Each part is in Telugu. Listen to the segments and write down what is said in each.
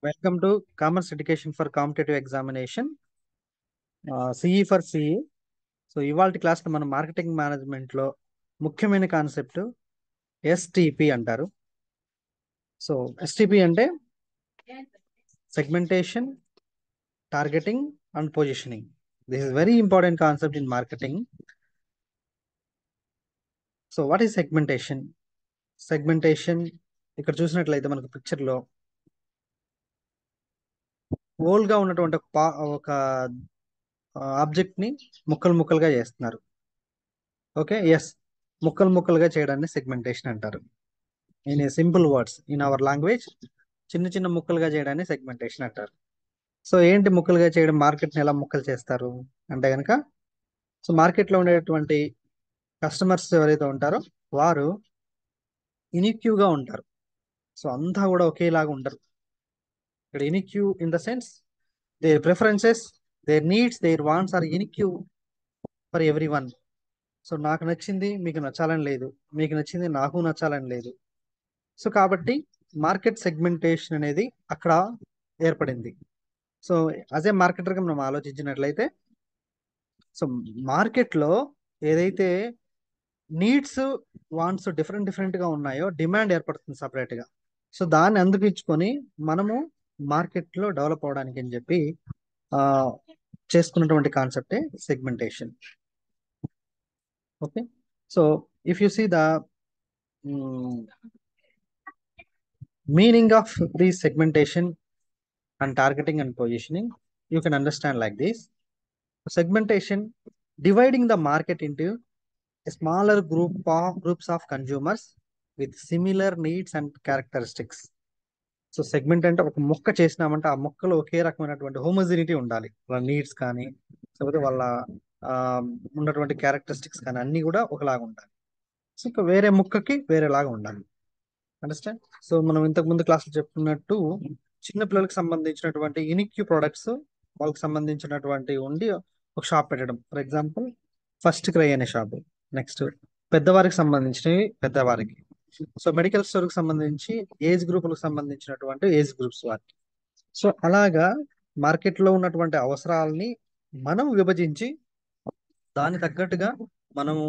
Welcome to Commerce Education for Competitive Examination, CE for CE. So ఇవాళ క్లాస్లో మనం మార్కెటింగ్ మేనేజ్మెంట్లో ముఖ్యమైన కాన్సెప్ట్ ఎస్టిపి అంటారు. సో ఎస్టిపి అంటే segmentation, targeting and positioning. This is very important concept in marketing. So what is segmentation? Segmentation ఇక్కడ చూసినట్లయితే మనకు పిక్చర్లో ఓల్గా ఉన్నటువంటి ఒక ఆబ్జెక్ట్ని ముక్కలు ముక్కలుగా చేస్తున్నారు. ఓకే, ఎస్, ముక్కలు ముక్కలుగా చేయడాన్ని సెగ్మెంటేషన్ అంటారు. In a simple words in our language, చిన్న చిన్న ముక్కలుగా చేయడాన్ని సెగ్మెంటేషన్ అంటారు. సో ఏంటి ముక్కలుగా చేయడం? మార్కెట్ని ఎలా ముక్కలు చేస్తారు అంటే కనుక, సో మార్కెట్లో ఉండేటువంటి కస్టమర్స్ ఎవరైతే ఉంటారో వారు ఇనిక్యూగా ఉంటారు. సో అంతా కూడా ఒకేలాగా ఉండరు. ఇక్కడ unique in the sense their preferences, their needs, their wants are unique for everyone. So నాకు నచ్చింది మీకు నచ్చాలని లేదు, మీకు నచ్చింది నాకు నచ్చాలని లేదు. సో కాబట్టి మార్కెట్ సెగ్మెంటేషన్ అనేది అక్కడ ఏర్పడింది. సో యాజ్ ఏ మార్కెటర్గా మనం ఆలోచించినట్లయితే, సో మార్కెట్లో ఏదైతే నీడ్స్, వాంట్స్ డిఫరెంట్గా ఉన్నాయో డిమాండ్ ఏర్పడుతుంది సపరేట్గా. సో దాన్ని అందిపించుకొని మనము మార్కెట్లో డెవలప్ అవడానికి అని చెప్పి చేసుకున్నటువంటి కాన్సెప్టే segmentation. Okay, so if you see the meaning of the segmentation and targeting and positioning, you can understand like this. Segmentation, dividing the market into a smaller groups of consumers with similar needs and characteristics. So segment అంటే ఒక మొక్క చేసినామంటే ఆ మొక్కలో ఒకే రకమైనటువంటి హోమోజినిటీ ఉండాలి. వాళ్ళ నీడ్స్ కానీ లేకపోతే వాళ్ళ ఉన్నటువంటి క్యారెక్టరిస్టిక్స్ కానీ అన్నీ కూడా ఒకలాగా ఉండాలి. సో ఇంకా వేరే మొక్కకి వేరేలాగా ఉండాలి. అండర్స్టాండ్? సో మనం ఇంతకు ముందు క్లాసులో చెప్పుకున్నట్టు చిన్న పిల్లలకు సంబంధించినటువంటి ఇనిక్యూ ప్రొడక్ట్స్ వాళ్ళకి సంబంధించినటువంటి ఉండి ఒక షాప్ పెట్టడం. ఫర్ ఎగ్జాంపుల్ ఫస్ట్ క్రై అనే షాప్. నెక్స్ట్ పెద్దవారికి సంబంధించినవి పెద్దవారికి. సో మెడికల్ స్టోర్కి సంబంధించి ఏజ్ గ్రూపులకు సంబంధించినటువంటి ఏజ్ గ్రూప్స్ వారికి. సో అలాగా మార్కెట్లో ఉన్నటువంటి అవసరాలని మనం విభజించి దాని తగ్గట్టుగా మనము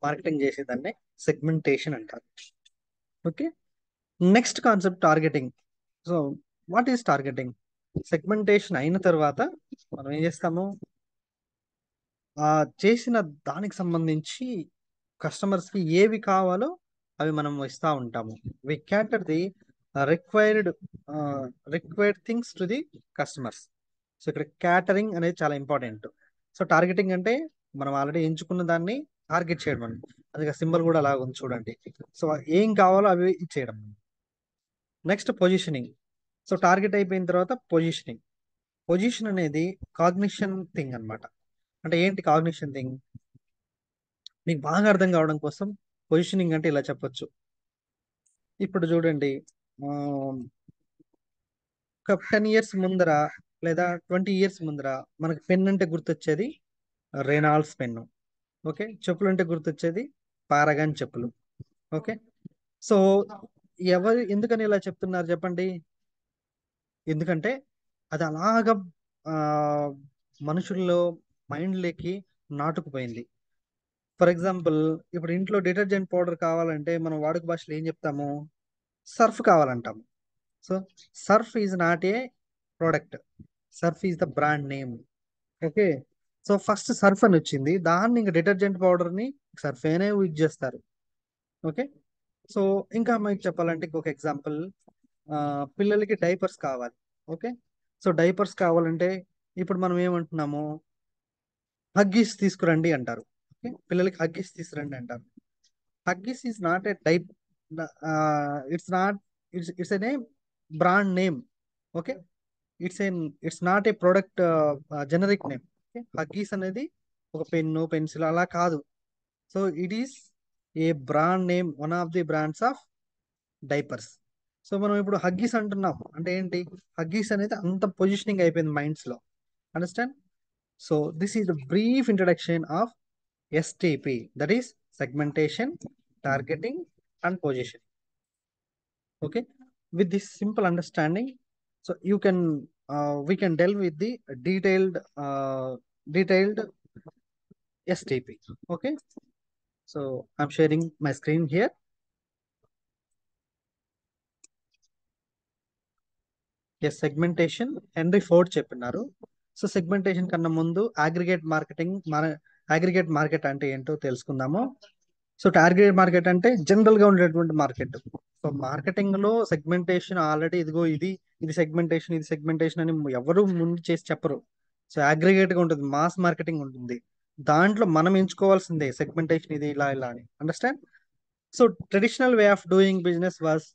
మార్కెటింగ్ చేసేదాన్ని సెగ్మెంటేషన్ అంటారు. Okay, next concept targeting. So what is targeting? Segmentation అయిన తర్వాత మనం ఏం చేస్తాము, చేసిన దానికి సంబంధించి కస్టమర్స్కి ఏవి కావాలో అవి మనం ఇస్తూ ఉంటాము. We cater the required things to the customers. So ఇక్కడ క్యాటరింగ్ అనేది చాలా ఇంపార్టెంట్. సో టార్గెటింగ్ అంటే మనం ఆల్రెడీ ఎంచుకున్న దాన్ని టార్గెట్ చేయడం అని, అది సింబల్ కూడా అలాగ ఉంది చూడండి. సో ఏం కావాలో అవి ఇచ్చేయడం. Next positioning. సో టార్గెట్ అయిపోయిన తర్వాత పొజిషనింగ్. పొజిషన్ అనేది కాగ్నిషన్ థింగ్ అనమాట. అంటే ఏంటి కాగ్నిషన్ థింగ్? మీకు బాగా అర్థం కావడం కోసం పొజిషనింగ్ అంటే ఇలా చెప్పొచ్చు. ఇప్పుడు చూడండి, ఒక 10 years ముందర లేదా 20 years ముందర మనకి పెన్ అంటే గుర్తొచ్చేది రెనాల్డ్స్ పెన్ను. ఓకే, చెప్పులు అంటే గుర్తొచ్చేది పారగాన్ చెప్పులు. ఓకే, సో ఎందుకని ఇలా చెప్తున్నారు చెప్పండి? ఎందుకంటే అది అలాగ మనుషుల్లో మైండ్లోకి నాటుకుపోయింది. ఫర్ ఎగ్జాంపుల్, ఇప్పుడు ఇంట్లో డిటర్జెంట్ పౌడర్ కావాలంటే మనం వాడుక భాషలో ఏం చెప్తాము? సర్ఫ్ కావాలంటాము. So surf is not a product, surf is the brand name. Okay, so first surf అని వచ్చింది, దాన్ని ఇంకా డిటర్జెంట్ పౌడర్ని సర్ఫ్ అనే యూజ్ చేస్తారు. ఓకే, సో ఇంకా మీకు చెప్పాలంటే ఇంకొక ఎగ్జాంపుల్, పిల్లలకి డైపర్స్ కావాలి. ఓకే, సో డైపర్స్ కావాలంటే ఇప్పుడు మనం ఏమంటున్నాము, హగ్గీస్ తీసుకురండి అంటారు. ఓకే, పిల్లలకి హగ్గీస్ తీసుకురండి అంటారు. Huggies is not A type, it's not, it's a name, brand name. Okay, it's not a product generic name. Okay, Huggies అనేది ఒక పెన్ను పెన్సిల్ అలా కాదు. So it is a brand name, one of the brands of diapers. So మనం ఇప్పుడు హగ్గీస్ అంటున్నాం అంటే ఏంటి? హగ్గీస్ అనేది అంత పొజిషనింగ్ అయిపోయింది మైండ్స్ లో. Understand? So this is the brief introduction of STP, that is segmentation, targeting and positioning. Okay, with this simple understanding, So you can we can delve with the detailed STP. Okay. So I'm sharing my screen here. Yes, segmentation henry Ford చెప్పినారు. సో సెగ్మెంటేషన్ కన్నా ముందు అగ్రిగేట్ మార్కెట్ అంటే ఏంటో తెలుసుకుందాము. సో టార్గెట్ మార్కెట్ అంటే జనరల్ గా ఉండేటువంటి మార్కెట్. సో మార్కెటింగ్ లో సెగ్మెంటేషన్ ఆల్రెడీ ఇదిగో ఇది సెగ్మెంటేషన్ అని ఎవరు ముందు చేసి చెప్పరు. సో అగ్రిగేట్ గా ఉంటుంది, మాస్ మార్కెటింగ్ ఉంటుంది. దాంట్లో మనం ఎంచుకోవాల్సిందే సెగ్మెంటేషన్ ఇది ఇలా ఇలా అని. Understand? So traditional way of doing business was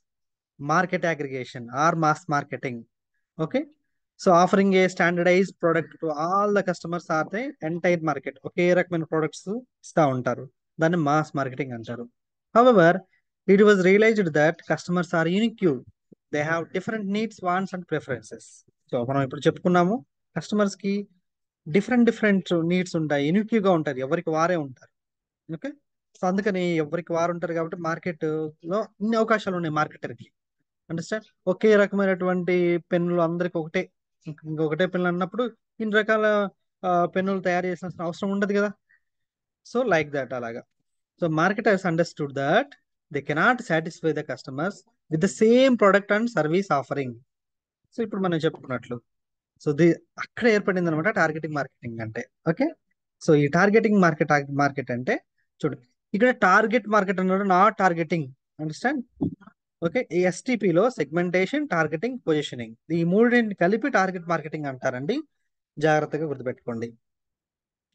market aggregation or mass marketing. Okay. So offering a standardize product to all the customers or the entire market. ఒకే రకమైన ప్రొడక్ట్స్ ఇస్తా ఉంటారు. దాన్ని మాస్ మార్కెటింగ్ అంటారు. However it was realized that customers are unique. They have different needs, wants and preferences. So మనం ఇప్పుడు చెప్పుకున్నాము, కస్టమర్స్ కి డిఫరెంట్ నీడ్స్ ఉంటాయి, యూనిక్ గా ఉంటారు, ఎవరికి వారే ఉంటారు. ఓకే. సో అందుకని ఎవరికి వారు ఉంటారు కాబట్టి మార్కెట్ లో ఇన్ని అవకాశాలు ఉన్నాయి మార్కెటర్ కి. అండర్స్టాండ్? ఒకే రకమైనటువంటి పెన్నులు అందరికి ఇంకొకటే పెన్నులు అన్నప్పుడు ఇన్ని రకాల పెన్నులు తయారు చేసిన అవసరం ఉండదు కదా. సో లైక్ దట్ అలాగా. So marketers understood that they cannot satisfy the customers with the same product and service offering. So ఇప్పుడు మనం చెప్పుకున్నట్లు సో అక్కడ ఏర్పడింది అనమాట టార్గెటింగ్ మార్కెటింగ్ అంటే. ఓకే. సో ఈ టార్గెటింగ్ మార్కెట్ అంటే చూడు, ఇక్కడ టార్గెట్ మార్కెట్ అన్నాడు, నాట్ టార్గెటింగ్. అండర్స్టాండ్? ఓకే. ఈ ఎస్టిపిలో సెగ్మెంటేషన్, టార్గెటింగ్, పొజిషనింగ్, ఈ మూడింటిని కలిపి టార్గెట్ మార్కెటింగ్ అంటారండి. జాగ్రత్తగా గుర్తుపెట్టుకోండి.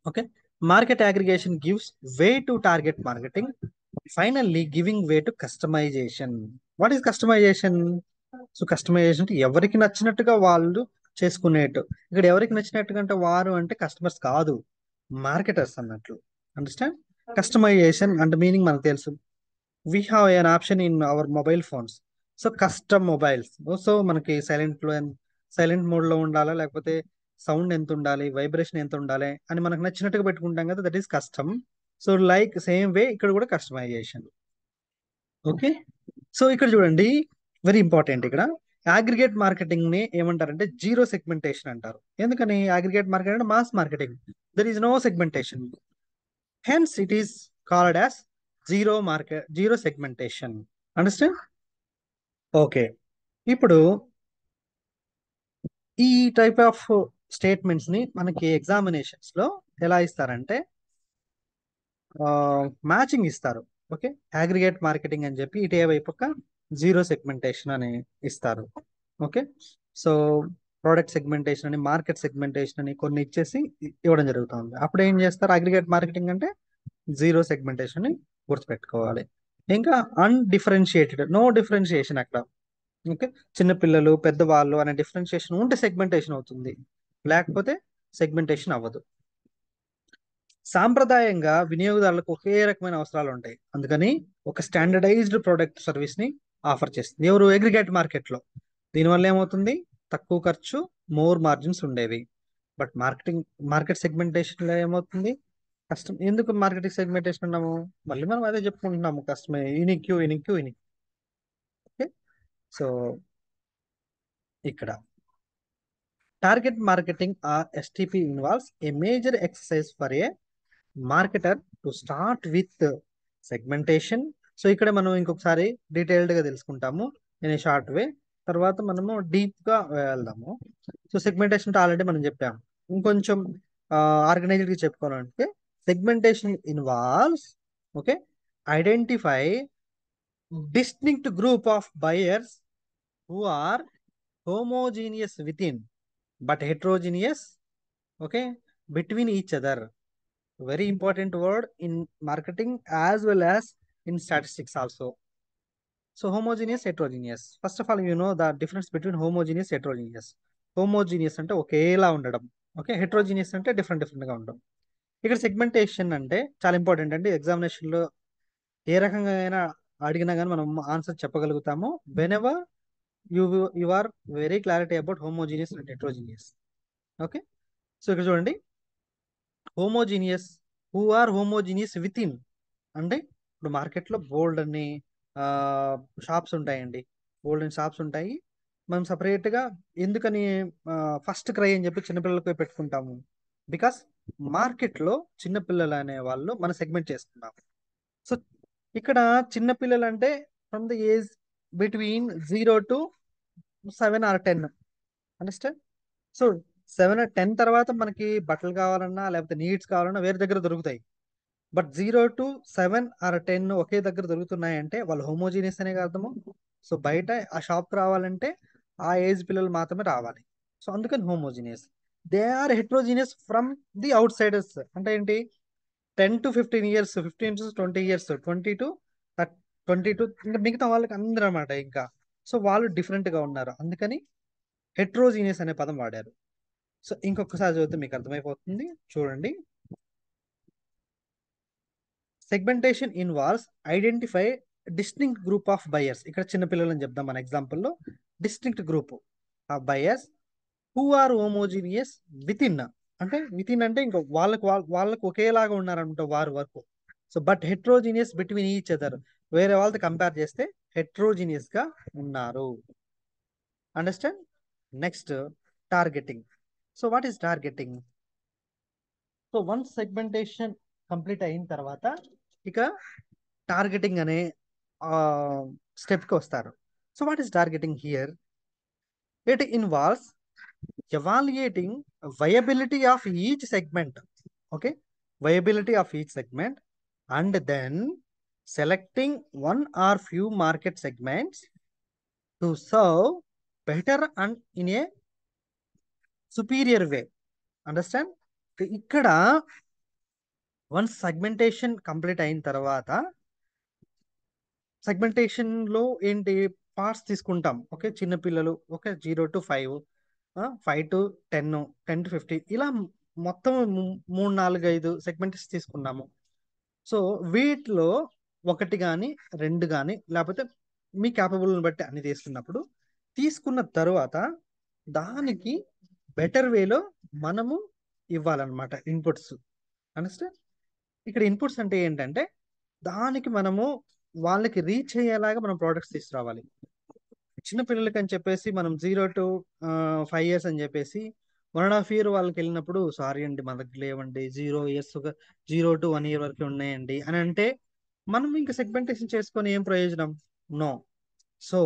Okay. Market aggregation gives way to target marketing, finally giving way to customization. What is customization? So customization అంటే ఎవరికి నచ్చినట్టుగా వాళ్ళు చేసుకునేట్టు. ఇక్కడ ఎవరికి నచ్చినట్టుగా అంటే వారు అంటే కస్టమర్స్ కాదు, మార్కెటర్స్ అన్నట్లు. అండర్స్టాండ్? కస్టమైజేషన్ అంటే మీనింగ్ మనకు తెలుసు. We have an option in our mobile phones. So custom mobiles. So మనకి సైలెంట్ మోడ్ లో ఉండాలా, లేకపోతే సౌండ్ ఎంత ఉండాలి, వైబ్రేషన్ ఎంత ఉండాలి అని మనకు నచ్చినట్టుగా పెట్టుకుంటాం కదా, that is custom. So like same way ఇక్కడ కూడా కస్టమైజేషన్. ఓకే. సో ఇక్కడ చూడండి, వెరీ ఇంపార్టెంట్. ఇక్కడ అగ్రిగేట్ మార్కెటింగ్ ని ఏమంటారంటే జీరో సెగ్మెంటేషన్ అంటారు. ఎందుకని? అగ్రిగేట్ మార్కెట్ అంటే mass marketing, there is no segmentation, hence it is called as zero segmentation. Understand? Okay. ఇప్పుడు ఈ టైప్ ఆఫ్ స్టేట్మెంట్స్ ని మనకి ఎగ్జామినేషన్స్ లో ఎలా ఇస్తారంటే మ్యాచింగ్ ఇస్తారు. ఓకే. అగ్రిగేట్ మార్కెటింగ్ అని చెప్పి ఇటే వైపు ఒక జీరో సెగ్మెంటేషన్ అని ఇస్తారు. ఓకే. సో ప్రోడక్ట్ సెగ్మెంటేషన్ అని, మార్కెట్ సెగ్మెంటేషన్ అని కొన్ని ఇచ్చేసి ఇవ్వడం జరుగుతుంది. అప్పుడు ఏం చేస్తారు? అగ్రిగేట్ మార్కెటింగ్ అంటే జీరో సెగ్మెంటేషన్ అని గుర్తుపెట్టుకోవాలి. ఇంకా అన్డిఫరెన్షియేటెడ్, నో డిఫరెన్షియేషన్ అక్కడ. ఓకే. చిన్నపిల్లలు, పెద్దవాళ్ళు అనే డిఫరెన్షియేషన్ ఉంటే సెగ్మెంటేషన్ అవుతుంది, లేకపోతే సెగ్మెంటేషన్ అవ్వదు. సాంప్రదాయంగా వినియోగదారులకు ఒకే రకమైన అవసరాలు ఉంటాయి, అందుకని ఒక స్టాండర్డైజ్డ్ ప్రోడక్ట్ సర్వీస్ ని ఆఫర్ చేస్తుంది ఎవరు? అగ్రిగేట్ మార్కెట్ లో. దీనివల్ల ఏమవుతుంది? తక్కువ ఖర్చు, మోర్ మార్జిన్స్ ఉండేవి. బట్ మార్కెట్ సెగ్మెంటేషన్ లో ఏమవుతుంది? కష్టం. ఎందుకు మార్కెటింగ్ సెగ్మెంటేషన్ అన్నాము? మళ్ళీ మనం అదే చెప్పుకుంటున్నాము, కస్టమర్ యూనిక్. ఓకే. సో ఇక్కడ target marketing or STP involves a major exercise for a marketer to start with segmentation. So ఇక్కడ మనం ఇంకొకసారి డీటెయిల్డ్ గా తెలుసుకుంటాము ఇన్ ఏ షార్ట్ వే, తర్వాత మనము డీప్ గా వెళ్దాము. సో సెగ్మెంటేషన్ అంటే ఆల్రెడీ మనం చెప్పాము. ఇంకొంచెం ఆర్గనైజ్డ్ గా చెప్పుకోవాలంటే segmentation involves, okay, identify distinct group of buyers who are homogeneous within but heterogeneous, okay, between each other. Very important word in marketing as well as in statistics also. So homogeneous, heterogeneous, first of all you know the difference between homogeneous, heterogeneous. Homogeneous అంటే ఒకేలా ఉండడం, ఓకే. heterogeneous అంటే డిఫరెంట్ గా ఉండడం. ఇక్కడ సెగ్మెంటేషన్ అంటే చాలా ఇంపార్టెంట్ అండి. ఎగ్జామినేషన్ లో ఏ రకంగా అయినా అడిగినా కానీ మనం ఆన్సర్ చెప్పగలుగుతాము whenever you you are very clarity about homogeneous and heterogeneous. Okay. So ఇక్కడ చూడండి, homogeneous, who are homogeneous within అంటే ఇప్పుడు మార్కెట్లో బోల్డ్ అన్ని షాప్స్ ఉంటాయండి, బోల్డ్ అని షాప్స్ ఉంటాయి. మనం సపరేట్గా ఎందుకని ఫస్ట్ క్రై అని చెప్పి చిన్నపిల్లలకి పెట్టుకుంటాము? బికాస్ మార్కెట్లో చిన్నపిల్లలు అనే వాళ్ళు మనం సెగ్మెంట్ చేసుకున్నాము. సో ఇక్కడ చిన్నపిల్లలు అంటే from the age between 0 to 7 or 10. Understand? So 7 or 10 తర్వాత మనకి బట్టలు కావాలన్నా లేకపోతే నీడ్స్ కావాలన్నా వేరే దగ్గర దొరుకుతాయి. బట్ 0 to 7 or 10 ఒకే దగ్గర దొరుకుతున్నాయంటే వాళ్ళు హోమోజీనియస్ అనే అర్థము. సో బయట ఆ షాప్కి రావాలంటే ఆ ఏజ్ పిల్లలు మాత్రమే రావాలి. సో అందుకని homogeneous. They are heterogeneous from the outsiders. అంటే ఏంటి? 10 to 15 years, 15 to 20 years, 20 to ఇంకా మిగతా వాళ్ళకి అందరూ అనమాట ఇంకా. సో వాళ్ళు డిఫరెంట్ గా ఉన్నారు, అందుకని హెట్రోజీనియస్ అనే పదం వాడారు. సో ఇంకొకసారి చదివితే మీకు అర్థమైపోతుంది, చూడండి. Segmentation involves identify distinct group of buyers. ఇక్కడ చిన్నపిల్లలని చెప్దాం మన ఎగ్జాంపుల్లో. Distinct group of buyers who are homogeneous within. అంటే విత్ ఇన్ అంటే ఇంకా వాళ్ళకు ఒకేలాగా ఉన్నారనమాట వారి వరకు. So but heterogeneous between each other. వేరే వాళ్ళతో కంపేర్ చేస్తే హెట్రోజీనియస్ గా ఉన్నారు. Understand? Next targeting. So what is targeting? So once segmentation complete అయిన తర్వాత ఇక టార్గెటింగ్ అనే స్టెప్కి వస్తారు. So what is targeting here? It involves evaluating viability of each segment. Okay, viability of each segment, and then selecting one or few market segments to serve better and in a superior way. Understand? ఇక్కడ వన్స్ సెగ్మెంటేషన్ కంప్లీట్ అయిన తర్వాత సెగ్మెంటేషన్ లో ఏంటి పార్ట్స్ తీసుకుంటాం. ఓకే, చిన్నపిల్లలు ఓకే 0 to 5, 5 to 10, 10 to 15, ఇలా మొత్తం 3, 4, 5 సెగ్మెంట్స్ తీసుకున్నాము. సో వీటిలో ఒకటి కానీ 2 కానీ లేకపోతే మీ క్యాపబుల్ని బట్టి అన్ని తీసుకున్నప్పుడు, తీసుకున్న తర్వాత దానికి బెటర్ వేలో మనము ఇవ్వాలన్నమాట ఇన్పుట్స్. అండర్స్టాండ్? ఇక్కడ ఇన్పుట్స్ అంటే ఏంటంటే దానికి మనము వాళ్ళకి రీచ్ అయ్యేలాగా మనం ప్రోడక్ట్స్ తీసుకురావాలి. చిన్న పిల్లలకి అని చెప్పేసి మనం 0 to 5 years అని చెప్పేసి 1.5 year వాళ్ళకి వెళ్ళినప్పుడు, సారీ అండి మన దగ్గర లేవండి, 0 years 0 to 1 year వరకు ఉన్నాయండి అని అంటే మనం ఇంకా సెగ్మెంటేషన్ చేసుకొని ఏం ప్రయోజనం? నో. సో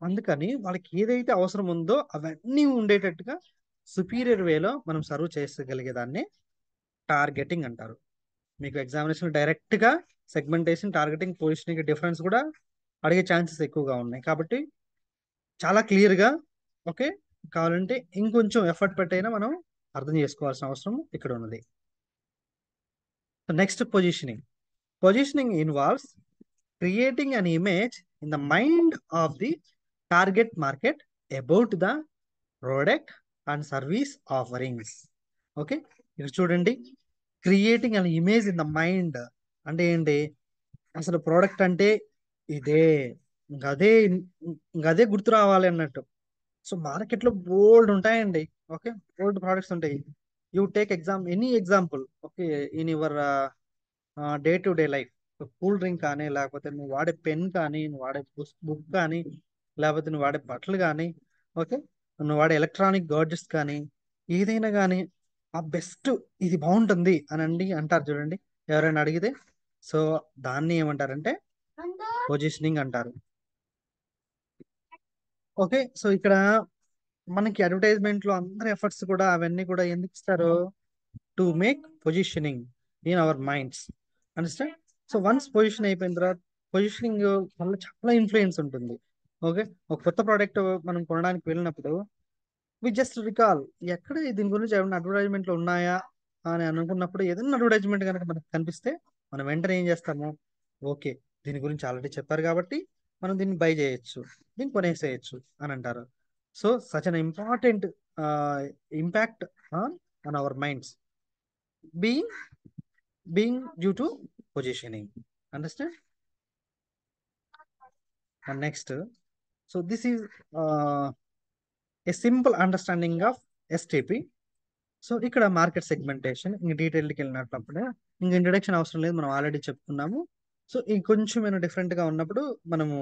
అందుకని వాళ్ళకి ఏదైతే అవసరం ఉందో అవన్నీ ఉండేటట్టుగా సుపీరియర్ వేలో మనం సర్వ్ చేయగలిగేదాన్ని టార్గెటింగ్ అంటారు. మీకు ఎగ్జామినేషన్ డైరెక్ట్ గా సెగ్మెంటేషన్, టార్గెటింగ్, పొజిషనింగ్ డిఫరెన్స్ కూడా అడిగే ఛాన్సెస్ ఎక్కువగా ఉన్నాయి. కాబట్టి చాలా క్లియర్ గా ఓకే కావాలంటే ఇంకొంచెం ఎఫర్ట్ పెట్టైనా మనం అర్థం చేసుకోవాల్సిన అవసరం ఇక్కడ ఉన్నది. Next positioning. Positioning involves creating an image in the mind of the target market about the product and service offerings. Okay, ఇక్కడ చూడండి, creating an image in the mind అంటే ఏంటి? అసలు ప్రోడక్ట్ అంటే ఇదే, ఇంకదే ఇంకదే గుర్తు రావాలి అన్నట్టు. సో మార్కెట్లో బోల్డ్ ఉంటాయండి. ఓకే, బోల్డ్ ప్రోడక్ట్స్ ఉంటాయి. You take any example okay in your day to day life. Cool drink కానీ, లేకపోతే నువ్వు వాడే పెన్ కానీ, నువ్వు వాడే బుక్ కానీ, లేకపోతే నువ్వు వాడే బట్టలు కానీ, ఓకే నువ్వు వాడే ఎలక్ట్రానిక్ గాడ్జెట్స్ కానీ, ఏదైనా కానీ ఆ బెస్ట్ ఇది బాగుంటుంది అని అంటారు చూడండి ఎవరైనా అడిగితే. సో దాన్ని ఏమంటారంటే పొజిషనింగ్ అంటారు. ఓకే, సో ఇక్కడ మనకి అడ్వర్టైజ్మెంట్ లో అందరి ఎఫర్ట్స్ కూడా అవన్నీ కూడా ఎందుకు ఇస్తారు? To make positioning in our minds. Understand? So once position అయిపోయిన తర్వాత పొజిషనింగ్ వల్ల చాలా ఇన్ఫ్లుయెన్స్ ఉంటుంది. ఓకే, ఒక కొత్త ప్రోడక్ట్ మనం కొనడానికి వెళ్ళినప్పుడు వి జస్ట్ రికాల్ ఎక్కడ దీని గురించి ఏమైనా అడ్వర్టైజ్మెంట్లు ఉన్నాయా అని అనుకున్నప్పుడు ఏదైనా అడ్వర్టైజ్మెంట్ కనుక మనకు కనిపిస్తే మనం వెంటనే ఏం చేస్తాము? ఓకే, దీని గురించి ఆల్రెడీ చెప్పారు కాబట్టి మనం దీన్ని బై చేయొచ్చు, దీన్ని కొనేసేయచ్చు అని అంటారు. So such an important impact on our minds being due to positioning. Understand? And next, so this is a simple understanding of STP. So ఇక్కడ మార్కెట్ సెగ్మెంటేషన్ ఇంక డీటెయిల్కి వెళ్ళినప్పుడు ఇంక ఇంట్రడక్షన్ అవసరం లేదు, మనం ఆల్రెడీ చెప్పుకున్నాము. సో ఇంకొంచెం డిఫరెంట్గా ఉన్నప్పుడు మనము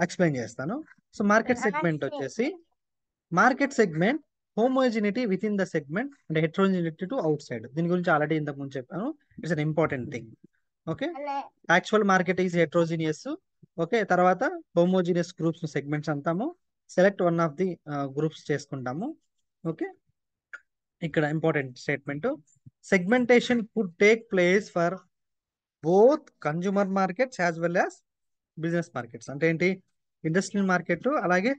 ఎక్స్ప్లెయిన్ చేస్తాను. సో మార్కెట్ సెగ్మెంట్ వచ్చేసి, market segment homogeneity within the segment and heterogeneity to outside. దీని గురించి ఆల్రెడీ ఇంతకు ముందు చెప్పాను. It's an important thing. Okay, actual market is heterogeneous. Okay, తర్వాత హోమోజినియస్ గ్రూప్స్ సెగ్మెంట్స్ అంటాము. Select one of the groups చేసుకుంటాము. ఓకే, ఇక్కడ important statement, segmentation could take place for both consumer markets as well as business markets. అంటే ఏంటి, ఇండస్ట్రియల్ మార్కెట్ అలాగే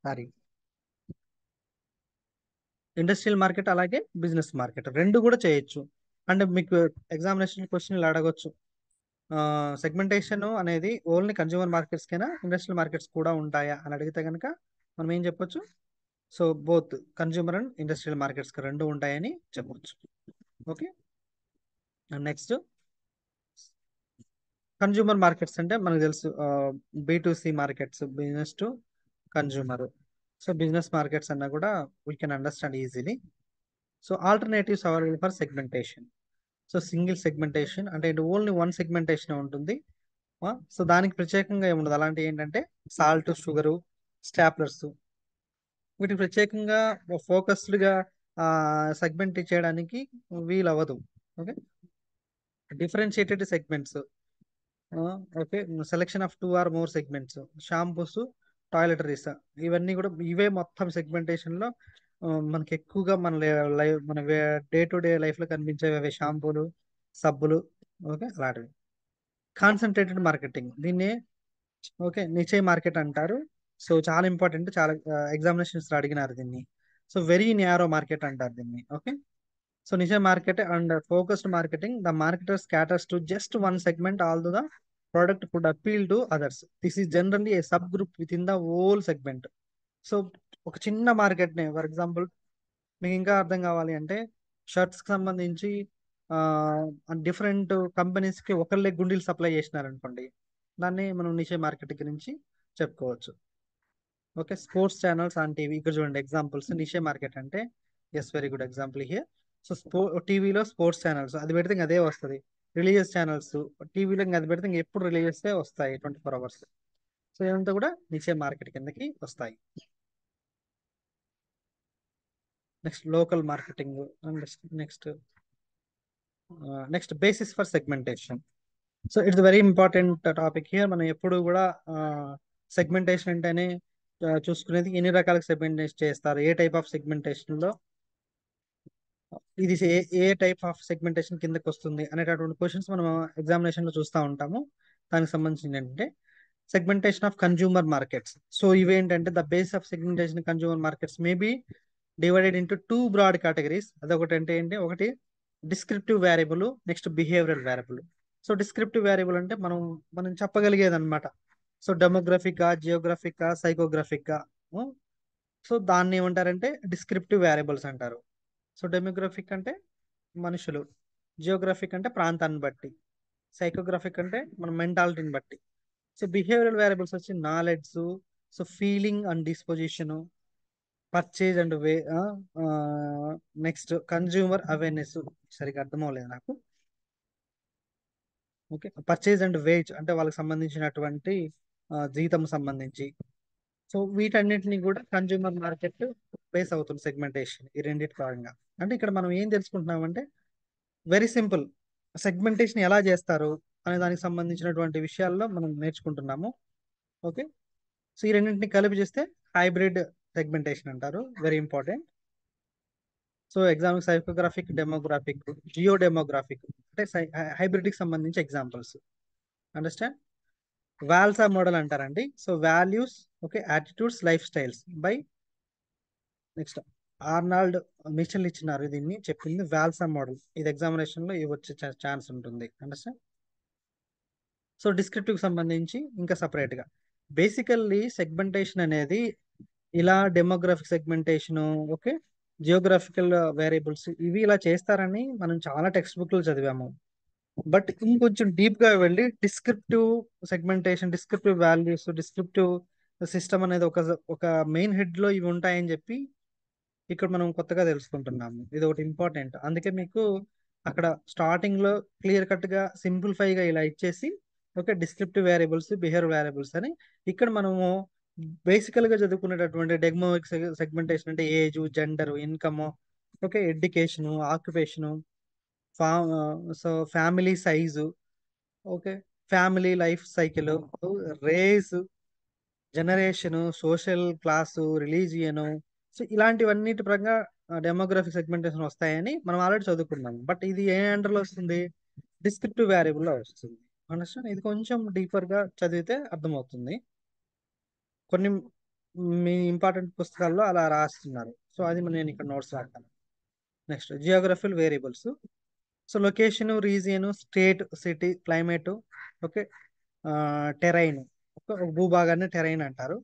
సారీ ఇండస్ట్రియల్ మార్కెట్ అలాగే బిజినెస్ మార్కెట్ రెండు కూడా చేయొచ్చు. అంటే మీకు ఎగ్జామినేషన్ క్వశ్చన్ ఇలా అడగొచ్చు, సెగ్మెంటేషన్ అనేది ఓన్లీ కన్జ్యూమర్ మార్కెట్స్ కైనా ఇండస్ట్రియల్ మార్కెట్స్ కూడా ఉంటాయా అని అడిగితే కనుక మనం ఏం చెప్పొచ్చు, so both consumer and industrial markets రెండు ఉంటాయని చెప్పొచ్చు. ఓకే, నెక్స్ట్ కన్జ్యూమర్ మార్కెట్స్ అంటే మనకు తెలుసు, B2C markets, business to consumer. So business markets అన్నా కూడా we can understand easily. So alternatives available for segmentation. So single segmentation అంటే ఓన్లీ వన్ సెగ్మెంటేషన్ ఉంటుంది. సో దానికి ప్రత్యేకంగా ఏముండదు. అలాంటి ఏంటంటే సాల్ట్, షుగరు, స్టాప్లర్స్, వీటికి ప్రత్యేకంగా ఫోకస్డ్గా సెగ్మెంట్ చేయడానికి వీలు అవ్వదు. Okay, differentiated segments. Okay, selection of 2 or more segments, shampoos, toiletries, ఇవన్నీ కూడా ఇవే మొత్తం సెగ్మెంటేషన్ లో మనకి ఎక్కువగా మన లైఫ్, మన డే టు డే లైఫ్ లో కనిపించేవి షాంపూలు, సబ్బులు. ఓకే, అలాంటివి. కాన్సన్ట్రేటెడ్ మార్కెటింగ్, దీన్ని ఓకే నిచే మార్కెట్ అంటారు. సో చాలా ఇంపార్టెంట్, చాలా ఎగ్జామినేషన్స్ లో అడిగినారు దీన్ని. సో వెరీ నేరో మార్కెట్ అంటారు దీన్ని. Okay, so niche market and focused marketing, the marketer caters to just one segment, although the product could appeal to others. This is generally a subgroup within the whole segment. So ఒక చిన్న మార్కెట్ ని, ఫర్ ఎగ్జాంపుల్ మీకు ఇంకా అర్థం కావాలి అంటే, షర్ట్స్ కి సంబంధించి డిఫరెంట్ కంపెనీస్ కి ఒకళ్ళే గుండీలు సప్లై చేసినారు అనుకోండి, దాన్ని మనం నిషే మార్కెట్ గురించి చెప్పుకోవచ్చు. Okay, sports channels on TV, ఇక్కడ చూడండి ఎగ్జాంపుల్స్. నిషే మార్కెట్ అంటే yes, very good example here. So టీవీలో స్పోర్ట్స్ ఛానల్స్ అది పెడితే ఇంకా అదే వస్తుంది. రిలీజియస్ ఛానల్స్ టీవీలో ఇంకా అది పెడితే ఇంకా ఎప్పుడు రిలీజియస్ వస్తాయి 24 hours. సో ఇదంతా కూడా నిషే మార్కెట్ కిందకి వస్తాయి. Next local marketing. Next next basis for segmentation. So it's very important topic here. మనం ఎప్పుడు కూడా సెగ్మెంటేషన్ అంటేనే చూసుకునేది ఎన్ని రకాల సెగ్మెంటేషన్ చేస్తారు, ఏ టైప్ ఆఫ్ సెగ్మెంటేషన్ లో ఇది ఏ టైప్ ఆఫ్ సెగ్మెంటేషన్ కిందకి వస్తుంది అనేటటువంటి క్వశ్చన్స్ మనం ఎగ్జామినేషన్ లో చూస్తూ ఉంటాము. దానికి సంబంధించింది ఏంటంటే segmentation of consumer markets. So ఇవేంటంటే the base of segmentation consumer markets may be divided into 2 broad categories. అదొకటి అంటే ఏంటి, ఒకటి descriptive variable, next behavioural variable. So descriptive variable అంటే మనం చెప్పగలిగేది అనమాట. సో డెమోగ్రఫికా, జియోగ్రఫికా, సైకోగ్రఫికా. సో దాన్ని ఏమంటారంటే డిస్క్రిప్టివ్ వేరియబుల్స్ అంటారు. సో డెమోగ్రఫిక్ అంటే మనుషులు, జియోగ్రఫిక్ అంటే ప్రాంతాన్ని బట్టి, సైకోగ్రఫిక్ అంటే మన మెంటాలిటీని బట్టి. సో బిహేవియరల్ వేరియబుల్స్ వచ్చి knowledge, so feeling and disposition, purchase and way, next consumer awareness. సరిగ్గా అర్థం అవ్వలేదు నాకు. ఓకే, పర్చేజ్ అండ్ వేజ్ అంటే వాళ్ళకి సంబంధించినటువంటి జీతం సంబంధించి. సో వీటన్నిటిని కూడా కన్జ్యూమర్ మార్కెట్ బేస్ అవుతుంది సెగ్మెంటేషన్ ఈ రెండింటి భాగంగా. అంటే ఇక్కడ మనం ఏం తెలుసుకుంటున్నామంటే వెరీ సింపుల్, సెగ్మెంటేషన్ ఎలా చేస్తారు అనే దానికి సంబంధించినటువంటి విషయాల్లో మనం నేర్చుకుంటున్నాము. ఓకే, సో ఈ రెండింటిని కలిపి చేస్తే హైబ్రిడ్ సెగ్మెంటేషన్ అంటారు, very important. So example psychographic, demographic, geo demographic అంటే హైబ్రిడ్ కి సంబంధించి ఎగ్జాంపుల్స్. అండర్స్టాండ్? వాల్సా మోడల్ అంటారండి. So values, okay, attitudes, lifestyles by next Arnold Mitchell ఇచ్చినారు దీన్ని, చెప్పింది వాల్సా మోడల్. ఇది ఎగ్జామినేషన్ లో వచ్చే ఛాన్స్ ఉంటుంది. అండర్స్టాండ్? సో డిస్క్రిప్టివ్ సంబంధించి ఇంకా సపరేట్ గా బేసికల్లీ సెగ్మెంటేషన్ అనేది ఇలా demographic segmentation, okay, geographical variables ఇవి ఇలా చేస్తారని మనం చాలా టెక్స్ట్ బుక్ లో చదివాము. బట్ ఇంకొంచెం డీప్ గా వెళ్ళి descriptive segmentation, descriptive values, descriptive system అనేది ఒక మెయిన్ హెడ్ లో ఇవి ఉంటాయని చెప్పి ఇక్కడ మనం కొత్తగా తెలుసుకుంటున్నాము. ఇది ఒకటి ఇంపార్టెంట్. అందుకే మీకు అక్కడ స్టార్టింగ్ లో క్లియర్ కట్ గా సింప్లిఫై గా ఇలా ఇచ్చేసి okay, descriptive variables, behaviour variables అని. ఇక్కడ మనము బేసికల్ గా చదువుకునేటటువంటి డెమోగ్రాఫిక్ సెగ్మెంటేషన్ అంటే age, gender, income, okay, education, occupation, ఫా so family size, okay, family life cycle, race, generation, social class, religion, so ఇలాంటివన్నిటి పరంగా డెమోగ్రఫిక్ సెగ్మెంటేషన్ వస్తాయని మనం ఆల్రెడీ చదువుకున్నాం. బట్ ఇది ఏ అండర్లో వస్తుంది? డిస్క్రిప్టివ్ వేరియబుల్ లో వస్తుంది. అండర్స్టాండ్? ఇది కొంచెం డీపర్ గా చదివితే అర్థమవుతుంది. కొన్ని మీ ఇంపార్టెంట్ పుస్తకాల్లో అలా రాస్తున్నారు, సో అది నేను ఇక్కడ నోట్స్ రాస్తాను. Next geographical variables. So location, region, state, city, climate, okay, terrain, ఒక భూభాగాన్ని టెరైన్ అంటారు.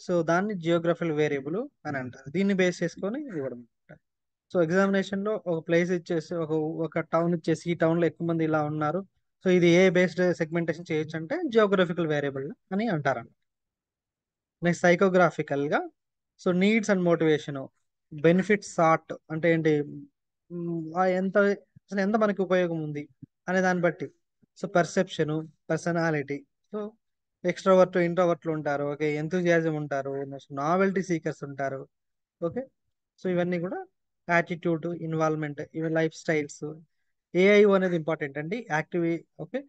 సో దాన్ని జియోగ్రఫికల్ వేరియబుల్ అని అంటారు. దీన్ని బేస్ చేసుకొని ఇవ్వడం. సో ఎగ్జామినేషన్ లో ఒక ప్లేస్ ఇచ్చేసి ఒక టౌన్ ఇచ్చేసి ఈ టౌన్ లో ఎక్కువ మంది ఇలా ఉన్నారు, సో ఇది ఏ బేస్డ్ సెగ్మెంటేషన్ చేయొచ్చు అంటే జియోగ్రఫికల్ వేరియబుల్ అని అంటారు. నెక్స్ట్ సైకోగ్రాఫికల్ గా, so needs and motivation, benefits sort అంటే ఏంటి, ఎంత అసలు ఎంత మనకి ఉపయోగం ఉంది అనే దాన్ని బట్టి. So perception, personality, so extrovert, ఇంట్రోవర్ట్లు ఉంటారు, ఓకే, ఎంతూజియాజం ఉంటారు, నెక్స్ట్ నావెల్టీ సీకర్స్ ఉంటారు, ఓకే. సో ఇవన్నీ కూడా యాటిట్యూడ్, ఇన్వాల్వ్మెంట్, ఇవి లైఫ్ స్టైల్స్. ఏఐఓ అనేది ఇంపార్టెంట్ అండి. Okay,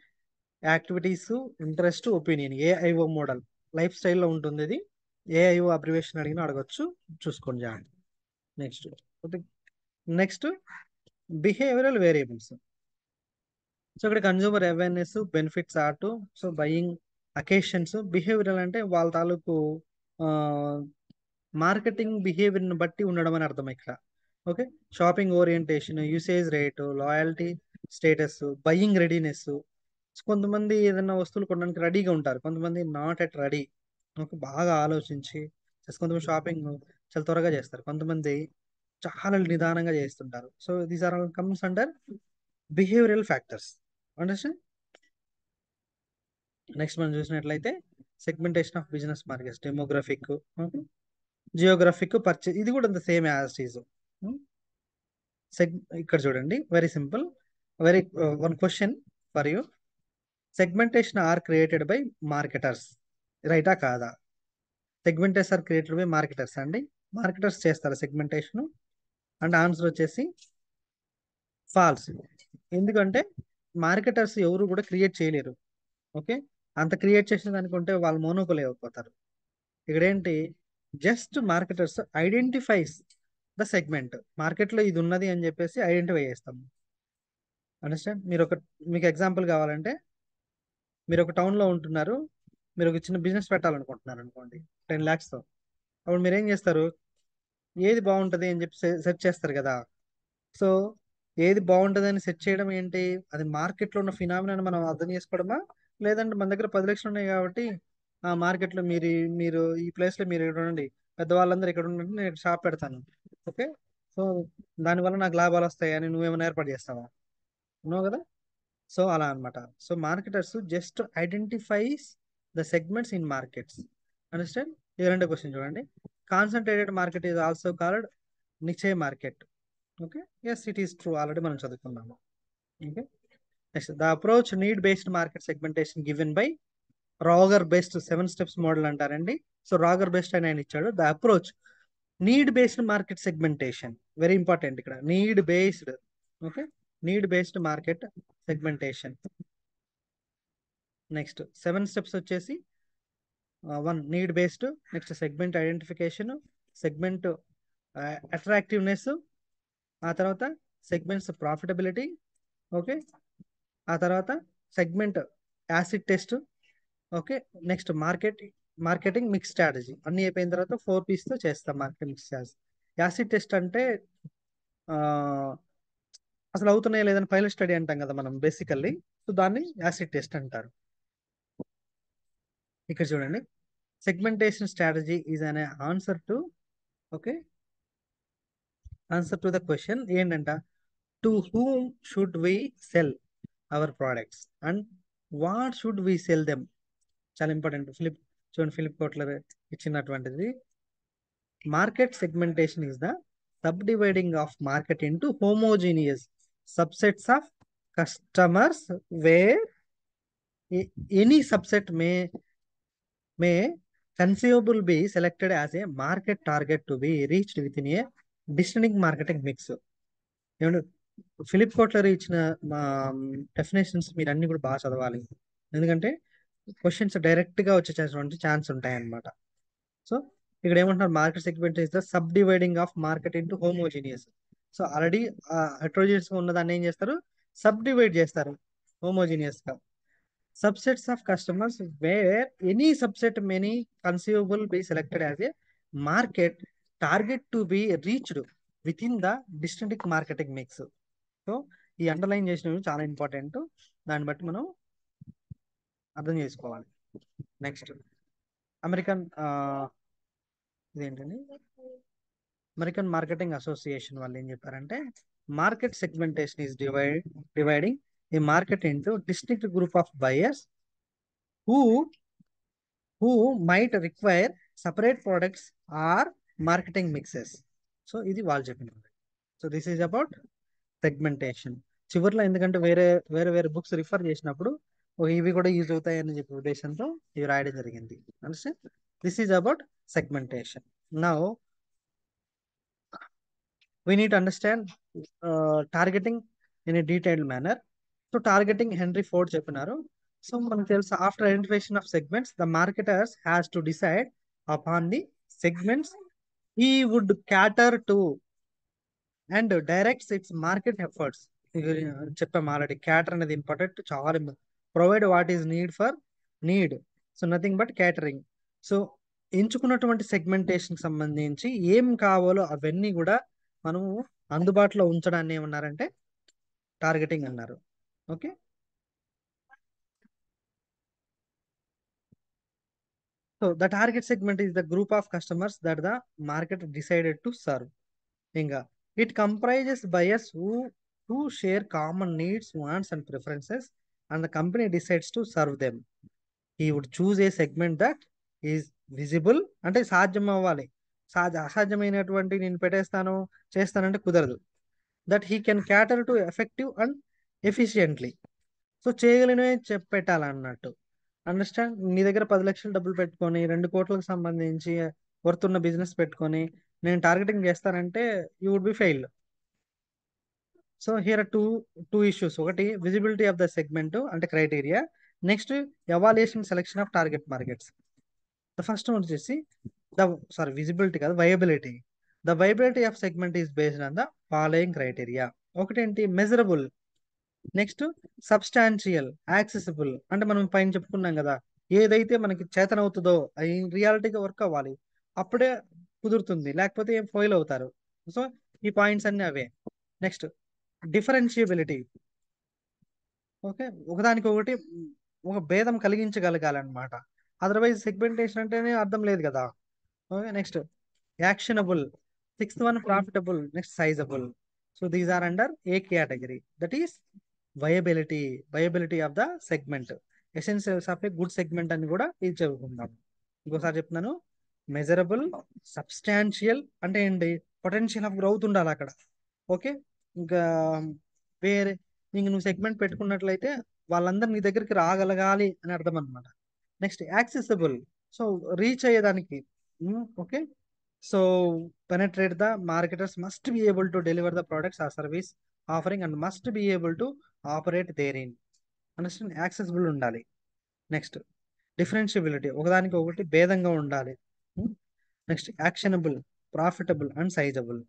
activities, interest, opinion, AIO model లైఫ్ స్టైల్లో ఉంటుంది. ఇది ఏఐఓ అబ్రివేషన్ అడిగినా అడగచ్చు, చూసుకోండి జాగ్రత్త. Next next behavioural variables. So ఇక్కడ consumer awareness, benefits art, so buying occasions. Behavioural అంటే వాళ్ళ తాలూకు మార్కెటింగ్ బిహేవియర్ని బట్టి ఉండడం అని అర్థం ఇక్కడ. Okay, shopping orientation, usage rate, loyalty status, buying readiness. కొంతమంది ఏదైనా వస్తువులు కొనడానికి రెడీగా ఉంటారు, కొంతమంది నాట్ ఎట్ రెడీ, ఓకే, బాగా ఆలోచించి కొంతమంది షాపింగ్ చాలా త్వరగా చేస్తారు, కొంతమంది చాలా నిదానంగా చేస్తుంటారు. So these are all comes under behavioural factors. Understand? Next మనం చూసినట్లయితే segmentation of business markets, demographic, geographic, purchase. ఇది కూడా అంత సేమ్ యాజ్ ఈజ్. ఇక్కడ చూడండి, very simple, very one question for you. Segmentation are created by marketers, రైటా కాదా? Segmentation are created by marketers అండి. మార్కెటర్స్ చేస్తారు సెగ్మెంటేషన్. అండ్ ఆన్సర్ వచ్చేసి ఫాల్స్. ఎందుకంటే మార్కెటర్స్ ఎవరు కూడా క్రియేట్ చేయలేరు. ఓకే, అంత క్రియేట్ చేసిన దానికంటే వాళ్ళు మోనోపోలీ అయిపోతారు. ఇక్కడ ఏంటి, just marketers identifies the segment. మార్కెట్లో ఇది ఉన్నది అని చెప్పేసి ఐడెంటిఫై చేస్తాం. అండర్స్టాండ్? మీకు ఎగ్జాంపుల్ కావాలంటే, మీరు ఒక టౌన్లో ఉంటున్నారు, మీరు ఒక చిన్న బిజినెస్ పెట్టాలనుకుంటున్నారు అనుకోండి 10 lakhsతో. అప్పుడు మీరు ఏం చేస్తారు, ఏది బాగుంటుంది అని చెప్పి సెర్చ్ చేస్తారు కదా. సో ఏది బాగుంటుంది అని సెర్చ్ చేయడం ఏంటి, అది మార్కెట్లో ఉన్న ఫినామినాని మనం అర్థం చేసుకోవడమా, లేదంటే మన దగ్గర 10 లక్షలు ఉన్నాయి కాబట్టి ఆ మార్కెట్లో మీరు ఈ ప్లేస్లో మీరు ఇక్కడ ఉండండి, పెద్దవాళ్ళందరూ ఇక్కడ ఉండండి, నేను షాప్ పెడతాను, ఓకే, సో దానివల్ల నాకు లాభాలు వస్తాయి అని నువ్వేమైనా ఏర్పాటు చేస్తావా? నో కదా. సో అలా అన్నమాట. So marketers just identifies the segments in markets. Understand? ఇది రెండో క్వశ్చన్ చూడండి. Concentrated market is also called niche market. Okay, yes it is true, already మనం చదువుకున్నాము. Okay, next the approach need based market segmentation given by Roger Best 7 steps model అంటారండి. సో రాగర్ బేస్డ్ అని ఆయన ఇచ్చాడు. The approach need based market segmentation, very important ఇక్కడ, need based. Okay, need based market segmentation. Next 7 steps వచ్చేసి 1 need based, next segment identification, segment attractiveness, ఆ తర్వాత సెగ్మెంట్స్ ప్రాఫిటబిలిటీ, ఓకే, ఆ తర్వాత segment acid test, okay, next marketing mix strategy. అన్ని అయిపోయిన తర్వాత 4 P's తో చేస్తాం marketing mix strategy. Acid test అంటే అసలు అవుతున్నాయా లేదని పైలట్ స్టడీ అంటాం కదా మనం బేసికల్లీ, సో దాన్ని యాసిడ్ టెస్ట్ అంటారు. ఇక్కడ చూడండి, segmentation strategy is an answer to, okay, answer to the question ఏంటంట, to whom should we sell our products and what should we sell them. చాలా ఇంపార్టెంట్. చూడండి, ఫిలిప్ కోట్లర్ ఇచ్చినటువంటిది. Market segmentation is the subdividing of market into homogeneous subsets of customers where any subset may conceivable be selected as a market target to be reached within a distinct marketing mix. ఏమంటే ఫిలిప్ కోట్లర్ ఇచ్చిన డెఫినేషన్స్ మీరు అన్ని కూడా బాగా చదవాలి, ఎందుకంటే క్వశ్చన్స్ డైరెక్ట్ గా వచ్చేటువంటి ఛాన్స్ ఉంటాయి అన్నమాట. సో ఇక్కడ ఏమంటున్నారు, market segment is the subdividing of market into homogeneous. So already heterogeneous ఉన్న దాన్ని ఏం చేస్తారు, సబ్ డివైడ్ చేస్తారు హోమోజీనియస్ గా. Subsets of customers where any subset many conceivable be selected as a market target to be reached within the distinct marketing mix. So ఈ అండర్లైన్ చేసినవి చాలా ఇంపార్టెంట్, దాన్ని బట్టి మనం అర్థం చేసుకోవాలి. నెక్స్ట్ అమెరికన్ ఇదేంటండి, అమెరికన్ మార్కెటింగ్ అసోసియేషన్ వాళ్ళు ఏం చెప్పారంటే, మార్కెట్ సెగ్మెంటేషన్ ఈస్ డివైడింగ్ ఈ market into distinct group of buyers who might require separate products or marketing mixes. So ఇది వాళ్ళు చెప్పినది. So this is about segmentation. చివరిలో ఎందుకంటే వేరే వేరే వేరే బుక్స్ రిఫర్ చేసినప్పుడు ఇవి కూడా యూజ్ అవుతాయని చెప్పే ఉద్దేశంతో ఇవి రాయడం జరిగింది. Understand, this is about segmentation. Now we need to understand targeting in a detailed manner. So targeting Henry Ford చెప్పినారు. సో మనకు తెలుసు, after identification of segments the marketers has to decide upon the segments he would cater to and directs its market efforts. చెప్పాము ఆల్రెడీ, క్యాటర్ అనేది ఇంపార్టెంట్, చాలా provide what is need for need, so nothing but catering. So ఎంచుకున్నటువంటి సెగ్మెంటేషన్ సంబంధించి ఏం కావాలో అవన్నీ కూడా మనము అందుబాటులో ఉంచడాన్ని ఏమన్నారంటే టార్గెటింగ్ అన్నారు. Okay, so the target segment is the group of customers that the market decided to serve. ఇంకా it comprises buyers who share common needs, wants and preferences, and the company decides to serve them. He would choose a segment that is visible, అంటే సాధ్యం అవ్వాలి, అసాధ్యమైనటువంటి నేను పెట్టేస్తాను చేస్తానంటే కుదరదు. That he can cater to effective and efficiently. So చేయగలిగినవి పెట్టాలన్నట్టు. అండర్స్టాండ్, నీ దగ్గర 10 లక్షలు డబ్బులు పెట్టుకొని 2 కోట్లకు సంబంధించి వర్తున్న బిజినెస్ పెట్టుకొని నేను టార్గెటింగ్ చేస్తానంటే you would be fail. So here two issues, ఒకటి విజిబిలిటీ ఆఫ్ ద సెగ్మెంట్ అంటే criteria, next evaluation selection of target markets. The first one వచ్చేసి విజిబిలిటీ కాదు, viability. The viability of segment is based on the following criteria. ఒకటేంటి, మెజరబుల్, నెక్స్ట్ సబ్స్టాన్షియల్, యాక్సెసిబుల్, అంటే మనం పైన చెప్పుకున్నాం కదా, ఏదైతే మనకి చేతనవుతుందో అది రియాలిటీగా వర్క్ అవ్వాలి, అప్పుడే కుదురుతుంది, లేకపోతే ఏం ఫెయిల్ అవుతారు. సో ఈ పాయింట్స్ అన్ని అవే. నెక్స్ట్ డిఫరెన్షియబిలిటీ, ఓకే, ఒకదానికి ఒకటి ఒక భేదం కలిగించగలగాలన్నమాట, అదర్వైజ్ సెగ్మెంటేషన్ అంటేనే అర్థం లేదు కదా. Okay, next actionable, sixth one profitable, next sizeable. So these are under a category, that is viability of the segment. Essentials of a good segment అని కూడా ఇది చెప్పుకుందాం. ఇంకోసారి చెప్తున్నాను, మెజరబుల్, సబ్స్టాన్షియల్ అంటే ఏంటి, పొటెన్షియల్ ఆఫ్ గ్రోత్ ఉండాలి అక్కడ. ఓకే, ఇంకా వేరే ఇంక నువ్వు సెగ్మెంట్ పెట్టుకున్నట్లయితే వాళ్ళందరూ నీ దగ్గరికి రాగలగాలి అని అర్థం అనమాట. నెక్స్ట్ యాక్సెసిబుల్, సో రీచ్ అయ్యేదానికి. Okay, so penetrate the marketers must be able to deliver the products or service offering and must be able to operate therein. Understand, accessible ఉండాలి. నెక్స్ట్ డిఫరెన్షియబిలిటీ, ఒకదానికి ఒకటి భేదంగా ఉండాలి. Next actionable, profitable and sizeable.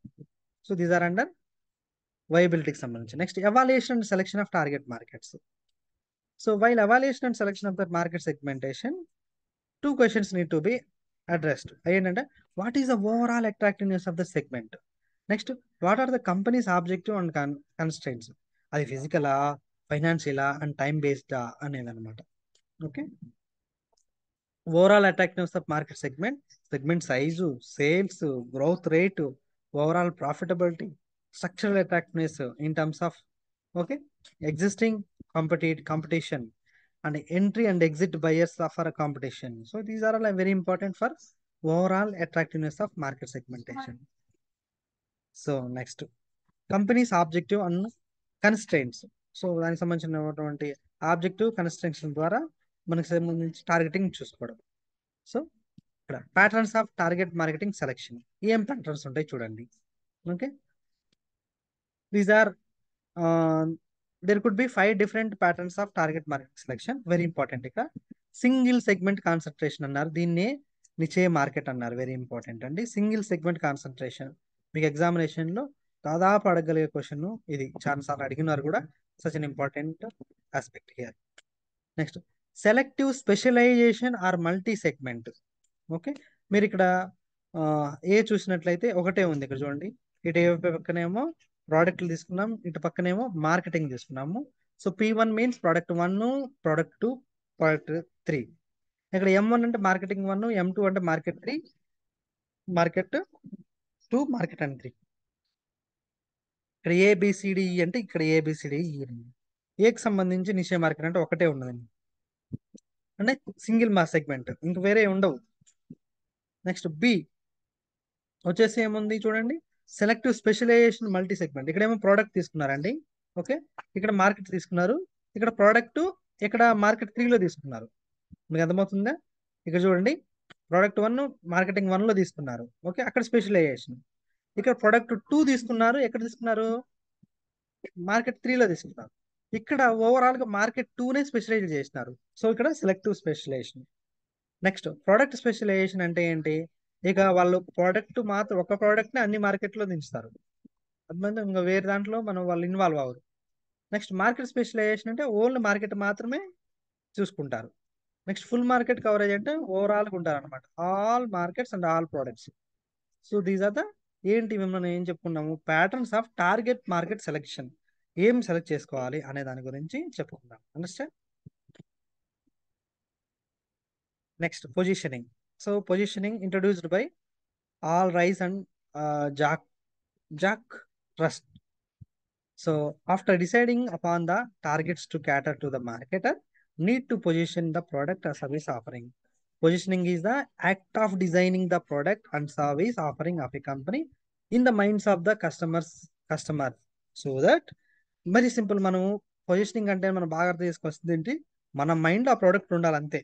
So these are under వైబిలిటీకి సంబంధించి. Next evaluation and selection of target markets. So while evaluation and selection of the market segmentation, 2 questions need to be addressed. ఏంటంటే, what is the overall attractiveness of the segment, next what are the companies objective and constraints, అది ఫిజికలా, ఫైనాన్షియలా అండ్ టైం బేస్డా అనేది అనమాట. Okay, overall attractiveness of market segment size, sales, growth rate, overall profitability, structural attractiveness in terms of okay existing competition and entry and exit buyers for a competition. So these are all very important for overall attractiveness of market segmentation. So next, company's objective and constraints. So దానికి సంబంధించినటువంటి ఆబ్జెక్టివ్ కన్స్ట్రక్షన్ ద్వారా మనకు సంబంధించి టార్గెటింగ్ చూసుకోవడం. సో ఇక్కడ patterns of target marketing selection ఏం ప్యాటర్న్స్ ఉంటాయి చూడండి. Okay, these are there could be 5 different patterns of target market selection. Very important. ఇక సింగిల్ సెగ్మెంట్ కాన్సన్ట్రేషన్ అన్నారు, దీన్నే నిచే మార్కెట్ అన్నారు. వెరీ ఇంపార్టెంట్ అండి. సింగిల్ సెగ్మెంట్ కాన్సన్ట్రేషన్ మీకు ఎగ్జామినేషన్ లో దాదాపు అడగలిగే క్వశ్చన్ ఇది, చాలా సార్లు అడిగినారు కూడా. Such an important aspect here. Next selective specialization or multi segment. Okay, మీరు ఇక్కడ ఏ చూసినట్లయితే ఒకటే ఉంది ఇక్కడ చూడండి. ఇటు పక్కనేమో ప్రోడక్ట్లు తీసుకున్నాం, ఇటు పక్కనేమో మార్కెటింగ్ తీసుకున్నాము. So P1 means product 1, product 2, product 3. ఇక్కడ M1 అంటే మార్కెటింగ్ 1, M2 అంటే మార్కెట్ 3, మార్కెట్ 2, మార్కెట్ అండ్ 3. ఇక్కడ ABCDE అంటే ఇక్కడ ABCDE. ఏకి సంబంధించి నిషే మార్కెట్ అంటే ఒకటే ఉన్నదండి, అంటే సింగిల్ మా సెగ్మెంట్, ఇంక వేరే ఉండవు. నెక్స్ట్ బి వచ్చేసి ఏముంది చూడండి, సెలెక్టివ్ స్పెషలైజేషన్ మల్టీ సెగ్మెంట్. ఇక్కడేమో ప్రోడక్ట్ తీసుకున్నారండి. ఓకే, ఇక్కడ మార్కెట్ తీసుకున్నారు, ఇక్కడ ప్రోడక్ట్, ఇక్కడ మార్కెట్ 3లో తీసుకున్నారు. మీకు అర్థమవుతుందా? ఇక్కడ చూడండి, ప్రోడక్ట్ 1 మార్కెటింగ్ 1లో తీసుకున్నారు. ఓకే, అక్కడ స్పెషలైజేషన్. ఇక్కడ ప్రోడక్ట్ 2 తీసుకున్నారు, ఎక్కడ తీసుకున్నారు? మార్కెట్ 3లో తీసుకున్నారు. ఇక్కడ ఓవరాల్ గా మార్కెట్ 2నే స్పెషలైజ్ చేసినారు. సో ఇక్కడ selective specialization. Next product specialization అంటే ఏంటి? ఇక వాళ్ళు ప్రోడక్ట్ మాత్రం ఒక ప్రోడక్ట్ ని అన్ని మార్కెట్లో దించుతారు, అది ఇంకా వేరే దాంట్లో మనం వాళ్ళు ఇన్వాల్వ్ అవ్వరు. నెక్స్ట్ మార్కెట్ స్పెషలైజేషన్ అంటే ఓన్లీ మార్కెట్ మాత్రమే చూసుకుంటారు. నెక్స్ట్ ఫుల్ మార్కెట్ కవరేజ్ అంటే ఓవరాల్ ఉంటారు అనమాట, all markets and all products. So these are the ఏంటి మనం ఏం చెప్పుకున్నాము, patterns of target market selection. ఏం సెలెక్ట్ చేసుకోవాలి అనే దాని గురించి చెప్పుకుందాం. Understand? Next positioning. So positioning introduced by Al Ries and Jack Trout. So after deciding upon the targets to cater to the marketer, need to position the product or service offering. Positioning is the act of designing the product and service offering of a company in the minds of the customer. So that very simple. మనం పొజిషనింగ్ అంటే మనం బాగా అర్థం చేసుకొస్తుంది ఏంటి, మన మైండ్ ఆ ప్రోడక్ట్ ఉండాలి అంతే.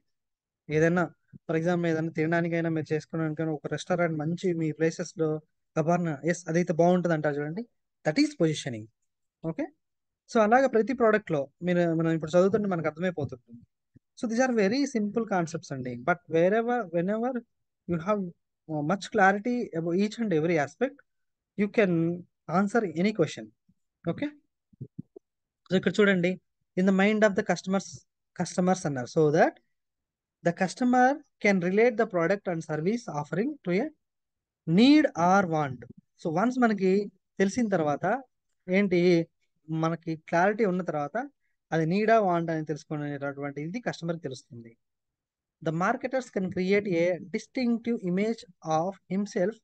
ఏదైనా ఫర్ ఎగ్జాంపుల్ ఏదైనా తినడానికైనా మీరు చేసుకోవడానికైనా ఒక రెస్టారెంట్ మంచి మీ ప్లేసెస్ లో గబర్న ఎస్ అదైతే బాగుంటుంది అంటారు చూడండి, that is positioning. Okay, so అలాగా ప్రతి ప్రోడక్ట్ లో మనం ఇప్పుడు చదువుతుంటే మనకు అర్థమైపోతుంది. So these are very simple concepts అండి, but whenever you have much clarity about each and every aspect, you can answer any question. Okay, so ఇక్కడ చూడండి, in the mind of the customers అన్నారు. So that the customer can relate the product and service offering to a need or want. So once మనకి తెలిసిన తర్వాత ఏంటి, మనకి క్లారిటీ ఉన్న తర్వాత అది నీడా వాంట్ అని తెలుసుకునేటటువంటి ఇది కస్టమర్కి తెలుస్తుంది. The marketers can create a distinctive image of himself.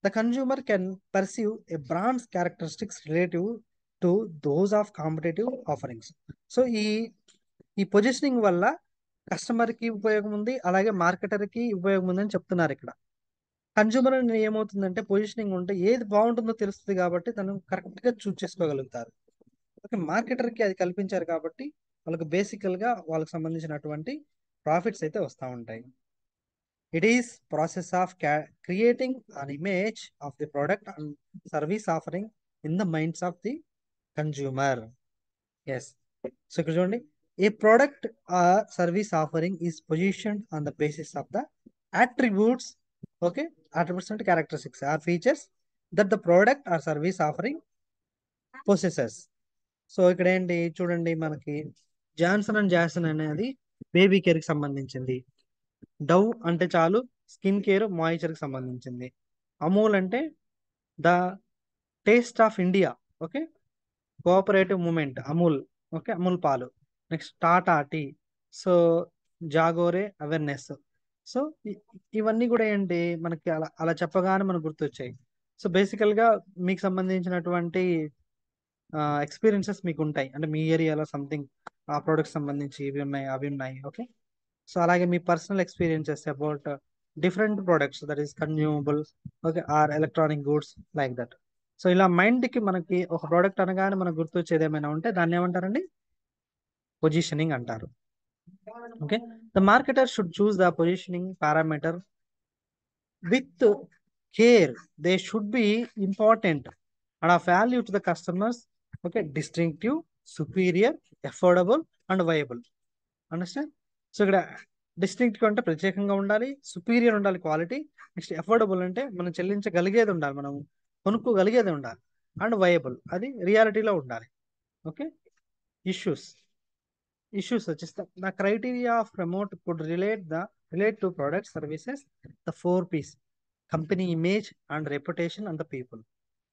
The consumer can perceive A brands characteristics relative to those of competitive offerings. So ఈ పొజిషనింగ్ వల్ల కస్టమర్కి ఉపయోగం ఉంది, అలాగే మార్కెటర్కి ఉపయోగం ఉంది అని చెప్తున్నారు ఇక్కడ. కన్జ్యూమర్ ఏమవుతుందంటే పొజిషనింగ్ ఉంటే ఏది బాగుంటుందో తెలుస్తుంది కాబట్టి తను కరెక్ట్ గా చూస్ చేసుకోగలుగుతారు. ఓకే, మార్కెటర్కి అది కల్పించారు కాబట్టి వాళ్ళకి బేసికల్ గా వాళ్ళకి సంబంధించినటువంటి ప్రాఫిట్స్ అయితే వస్తూ ఉంటాయి. It is process of creating an image of the product and service offering in the minds of the consumer. Yes, so ఇక్కడ చూడండి, a product or service offering is positioned on the basis of the attributes. Okay, attributes అంటే characteristics or features that the product or service offering possesses. So ఇక్కడ ఏంటి చూడండి, మనకి జాన్సన్ అండ్ జాన్సన్ అనేది బేబీ కేర్ కి సంబంధించింది, డవ్ అంటే చాలు స్కిన్ కేర్ మాయిశ్చర్ కి సంబంధించింది, అమూల్ అంటే the taste of India. Okay, cooperative movement Amul. Okay, Amul పాలు. నెక్స్ట్ టాటా టీ, సో జాగోరే అవేర్నెస్. సో ఇవన్నీ కూడా ఏంటి మనకి అలా అలా చెప్పగానే మనకు గుర్తొచ్చాయి. సో బేసికల్ గా మీకు సంబంధించినటువంటి ఎక్స్పీరియన్సెస్ మీకు ఉంటాయి, అంటే మీ ఏరియాలో సంథింగ్ ఆ ప్రోడక్ట్ సంబంధించి ఇవి ఉన్నాయి అవి ఉన్నాయి. ఓకే, సో అలాగే మీ personal experiences about different products that is consumable, okay, or electronic goods like that. So ఇలా మైండ్ కి మనకి ఒక ప్రోడక్ట్ అనగానే మనకు గుర్తొచ్చేది ఏమైనా ఉంటే దాన్ని ఏమంటారండి, పొజిషనింగ్ అంటారు. Okay, the marketer should choose the positioning parameter with care. They should be important and of value to the customers. Okay, distinctive, superior, affordable and viable. Understand? So ఇక్కడ డిస్టింక్ట్ అంటే ప్రత్యేకంగా ఉండాలి, సుపీరియర్ ఉండాలి క్వాలిటీ, నెక్స్ట్ అఫోర్డబుల్ అంటే మనం చెల్లించగలిగేది ఉండాలి, మనం కొనుక్కోగలిగేది ఉండాలి, అండ్ వయబుల్ అది రియాలిటీలో ఉండాలి. ఓకే, ఇష్యూస్ వచ్చేస్తే the criteria of promote could relate to product services, the 4 P's: company image and reputation and the people.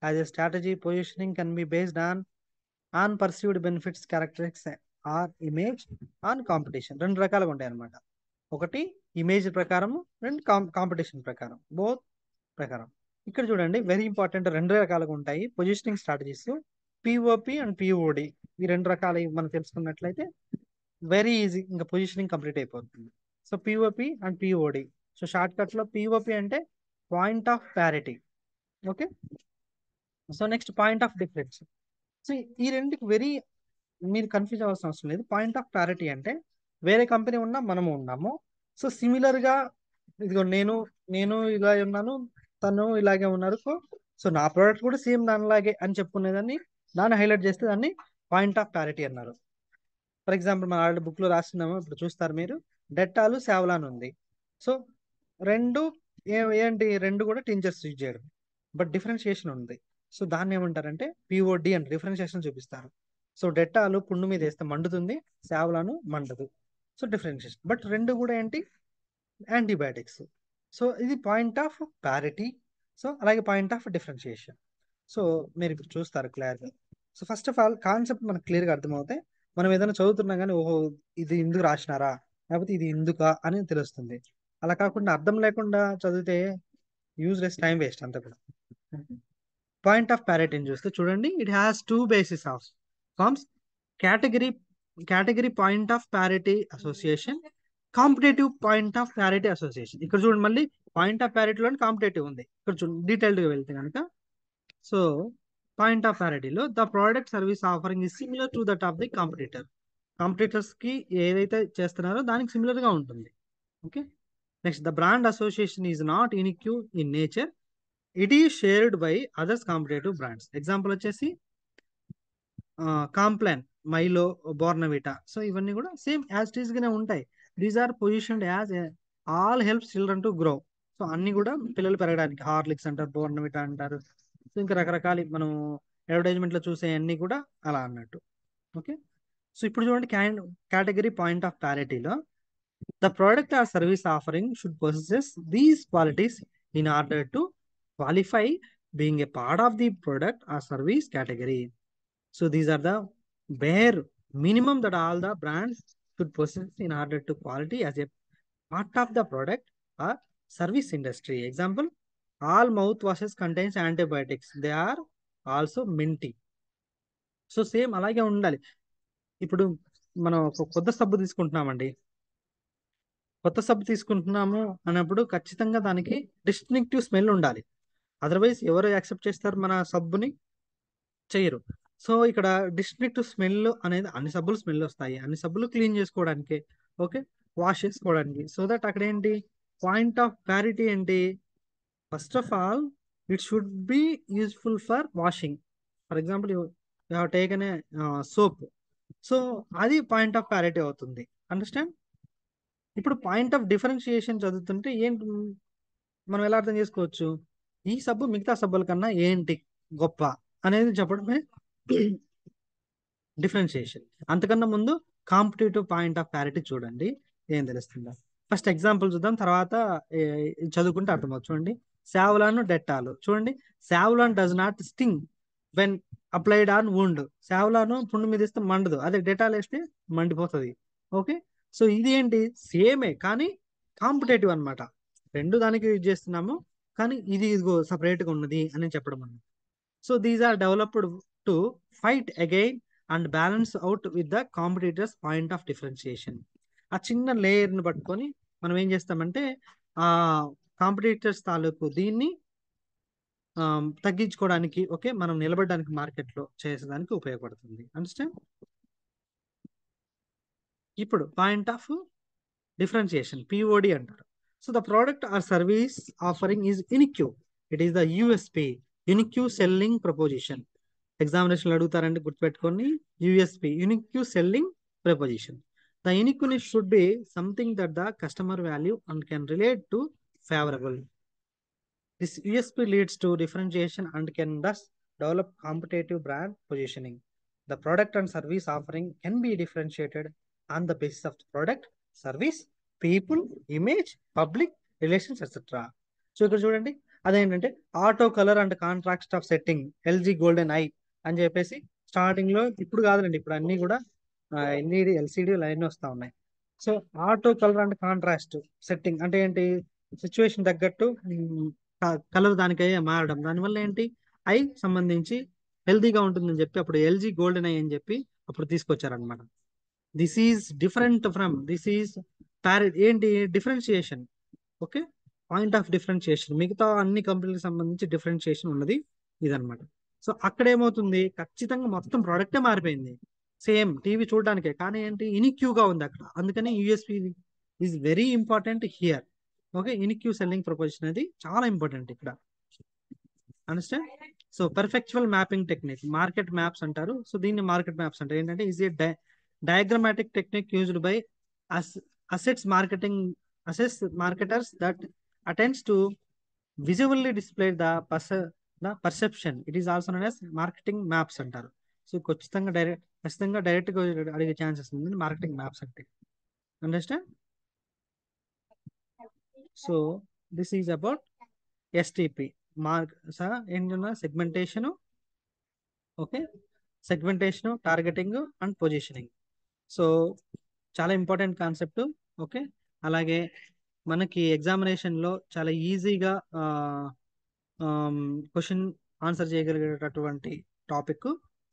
As a strategy, positioning can be based on perceived benefits, characteristics or image on competition. రెండు రకాలుగా ఉంటాయి అన్నమాట. ఒకటి ఇమేజ్ ప్రకారం, రెండు కాంపిటీషన్ ప్రకారం, బోత్ ప్రకారం. ఇక్కడ చూడండి వెరీ ఇంపార్టెంట్, రెండు రకాలుగా ఉంటాయి positioning strategies, POP and POD. ఈ రెండు రకాలు మనం తెలుసుకున్నట్లయితే వెరీ ఈజీ, ఇంకా పొజిషనింగ్ కంప్లీట్ అయిపోతుంది. So POP and POD. So short cut లో పిఓపి అంటే point of parity. Okay, so next point of difference. So ఈ రెండుకి వెరీ మీరు కన్ఫ్యూజ్ అవ్వాల్సిన అవసరం లేదు. పాయింట్ ఆఫ్ ప్యారిటీ అంటే వేరే కంపెనీ ఉన్నా మనము ఉన్నాము, సో సిమిలర్ గా ఇదిగో నేను ఇలా ఉన్నాను, తను ఇలాగే ఉన్నారు, సో నా ప్రోడక్ట్ కూడా సేమ్ దానిలాగే అని చెప్పుకునేదాన్ని, దాన్ని హైలైట్ చేస్తే దాన్ని పాయింట్ ఆఫ్ ప్యారిటీ అన్నారు. ఫర్ ఎగ్జాంపుల్ మన ఆల్రెడీ బుక్ లో రాస్తున్నాము, ఇప్పుడు చూస్తారు మీరు, డెట్టాలు సేవలాన్ ఉంది. సో రెండు ఏంటి, రెండు కూడా టించర్స్ యూజ్ చేయడం, బట్ డిఫరెన్షియేషన్ ఉంది. సో దాన్ని ఏమంటారంటే పిఓడి అని డిఫరెన్షియేషన్ చూపిస్తారు. సో డెట్టాలు పుండు మీద వేస్తే మండుతుంది, సేవలాను మండదు. సో డిఫరెన్షియేషన్, బట్ రెండు కూడా ఏంటి, యాంటీబయాటిక్స్. సో ఇది పాయింట్ ఆఫ్ ప్యారిటీ. సో అలాగే పాయింట్ ఆఫ్ డిఫరెన్షియేషన్. సో మీరు ఇప్పుడు చూస్తారు క్లియర్గా. So first of all concept మనకు క్లియర్గా అర్థమవుతాయి. మనం ఏదైనా చదువుతున్నా కానీ ఓహో ఇది ఇందుకు రాసినారా, లేకపోతే ఇది ఎందుకా అని తెలుస్తుంది. అలా కాకుండా అర్థం లేకుండా చదివితే యూజ్లెస్, టైం వేస్ట్ అంతా కూడా. పాయింట్ ఆఫ్ ప్యారిటీని చూస్తే చూడండి, it has 2 basis of forms: category point of parity association, competitive point of parity association. ఇక్కడ చూడండి మళ్ళీ పాయింట్ ఆఫ్ ప్యారిటీలో కాంపిటేటివ్ ఉంది. ఇక్కడ చూడండి డీటెయిల్డ్ గా వెళ్తే కనుక, సో పాయింట్ ఆఫ్ ప్యారిటీలో the product service offering is similar to that of the competitor. Competitors కి ఏదైతే చేస్తున్నారో దానికి సిమిలర్ గా ఉంటుంది. Okay, next the brand association is not unique in nature, it is shared by others competitive brands. Example వచ్చేసి కాంప్లాన్, మైలో, బోర్నవిటా. సో ఇవన్నీ కూడా సేమ్ యాజ్ ఇట్ ఈస్ గానే ఉంటాయి. These are positioned as all helps children to grow. So అన్ని కూడా పిల్లలు పెరగడానికి, హార్లిక్స్ అంటారు, బోర్నవిటా అంటారు, సో ఇంకా రకరకాల మనం అడ్వర్టైజ్మెంట్ లో చూసే అన్ని కూడా అలా అన్నట్టు. ఓకే, సో ఇప్పుడు చూడండి కేటగిరీ పాయింట్ ఆఫ్ ప్యారిటీలో the product or service offering should possess these qualities in order to qualify being a part of the product or service category. So these are the bare minimum that all the brands should possess in order to quality as a part of the product or service industry. Example, all mouthwashes contains antibiotics. They are also minty. So same అలాగే ఉండాలి. ఇప్పుడు మనం ఒక కొత్త సబ్బు తీసుకుంటున్నామండి, కొత్త సబ్బు తీసుకుంటున్నాము అన్నప్పుడు ఖచ్చితంగా దానికి డిస్టింక్టివ్ స్మెల్ ఉండాలి. అదర్వైజ్ ఎవరు యాక్సెప్ట్ చేస్తారు మన సబ్బుని, చేయరు. సో ఇక్కడ డిస్టింక్టివ్ స్మెల్ అనేది అన్ని సబ్బులు స్మెల్ వస్తాయి, అన్ని సబ్బులు క్లీన్ చేసుకోవడానికి, ఓకే, వాష్ చేసుకోవడానికి. సో దట్ అక్కడ ఏంటి పాయింట్ ఆఫ్ ప్యారిటీ ఏంటి, first of all it should be useful for washing. For example you have taken a soap, so అది పాయింట్ ఆఫ్ ప్యారిటీ అవుతుంది. అండర్స్టాండ్? ఇప్పుడు పాయింట్ ఆఫ్ డిఫరెన్షియేషన్ చదువుతుంటే ఏంటి మనం ఎలా అర్థం చేసుకోవచ్చు, ఈ సబ్బు మిగతా సబ్బుల కన్నా ఏంటి గొప్ప అనేది చెప్పడమే డిఫరెన్షియేషన్. అంతకన్నా ముందు కాంపిటేటివ్ పాయింట్ ఆఫ్ ప్యారిటీ చూడండి ఏం తెలుస్తుందో. ఫస్ట్ ఎగ్జాంపుల్ చూద్దాం, తర్వాత చదువుకుంటే అర్థమవుతుంది. చూడండి, సావ్లాన్, డెట్టాలు. చూడండి, Savlon does not sting when applied on wound. Savlon పుండు మీద వేస్తే మండదు, అదే డెటాల్ వేస్తే మండిపోతుంది. ఓకే, సో ఇది ఏంటి సేమే కానీ కాంపిటేటివ్ అన్నమాట. రెండు దానికి యూజ్ చేస్తున్నాము కానీ ఇది ఇదిగో సపరేట్ గా ఉన్నది అని చెప్పడం అన్నమాట. So these are developed to fight again and balance out with the competitors point of differentiation. ఆ చిన్న లేయర్ ని పట్టుకొని మనం ఏం చేస్తామంటే ఆ కాంపిటీటర్స్ తాలూకు దీన్ని తగ్గించుకోవడానికి, ఓకే, మనం నిలబడడానికి మార్కెట్ లో చేసేదానికి ఉపయోగపడుతుంది. అండర్స్టాండ్? ఇప్పుడు పాయింట్ ఆఫ్ డిఫరెన్షియేషన్ పిఓడి అంటారు. So the product or service offering is unique. It is the USP, unique selling proposition. Examination అడుగుతారంటే గుర్తుపెట్టుకొని USP, unique selling proposition. The uniqueness should be something that the customer value and can relate to favourable. This USP leads to differentiation and can thus develop competitive brand positioning. The product and service offering can be differentiated on the basis of the product, service, people, image, public relations, etc. So ఇక్కడ చూడండి, అదేంటంటే auto colour and contract of setting LG golden I అని చెప్పేసి స్టార్టింగ్ లో, ఇప్పుడు కాదులండి, ఇప్పుడు అన్ని కూడా ఎల్ఈడి ఎల్సిడి లైన్ వస్తా ఉన్నాయి. So auto colour and contrast setting అంటే ఏంటి, సిచ్యువేషన్ తగ్గట్టు కలర్ దానికి మారడం. దానివల్ల ఏంటి, ఐ సంబంధించి హెల్తీగా ఉంటుందని చెప్పి అప్పుడు ఎల్జీ గోల్డెన్ ఐ అని చెప్పి అప్పుడు తీసుకొచ్చారనమాట. This is different from this is ఏంటి differentiation. Okay, point of differentiation. మిగతా అన్ని కంపెనీలకు సంబంధించి డిఫరెన్షియేషన్ ఉన్నది ఇదనమాట. సో అక్కడ ఏమవుతుంది, ఖచ్చితంగా మొత్తం ప్రోడక్టే మారిపోయింది, సేమ్ టీవీ చూడడానికే, కానీ ఏంటి ఇనిక్యూగా ఉంది అక్కడ. అందుకని USP is very important here. Okay, unique selling proposition అనేది చాలా ఇంపార్టెంట్ ఇక్కడ. Understand? So perceptual mapping technique, market maps అంటారు. సో దీన్ని మార్కెట్ మ్యాప్స్ అంటారు. ఏంటంటే is a diagrammatic technique used by assets marketing asses marketers that attends to visually display the perception. It is also known as marketing maps అంటారు. సో ఖచ్చితంగా డైరెక్ట్ గా అడిగే ఛాన్సెస్ ఉంది మార్కెటింగ్ మ్యాప్స్ అంటే. Understand? So this is about STP ఏంటన్నా segmentation. Okay, segmentation, targeting and positioning. So చాలా ఇంపార్టెంట్ కాన్సెప్ట్. ఓకే, అలాగే మనకి ఎగ్జామినేషన్లో చాలా ఈజీగా క్వశ్చన్ ఆన్సర్ చేయగలిగేటటువంటి టాపిక్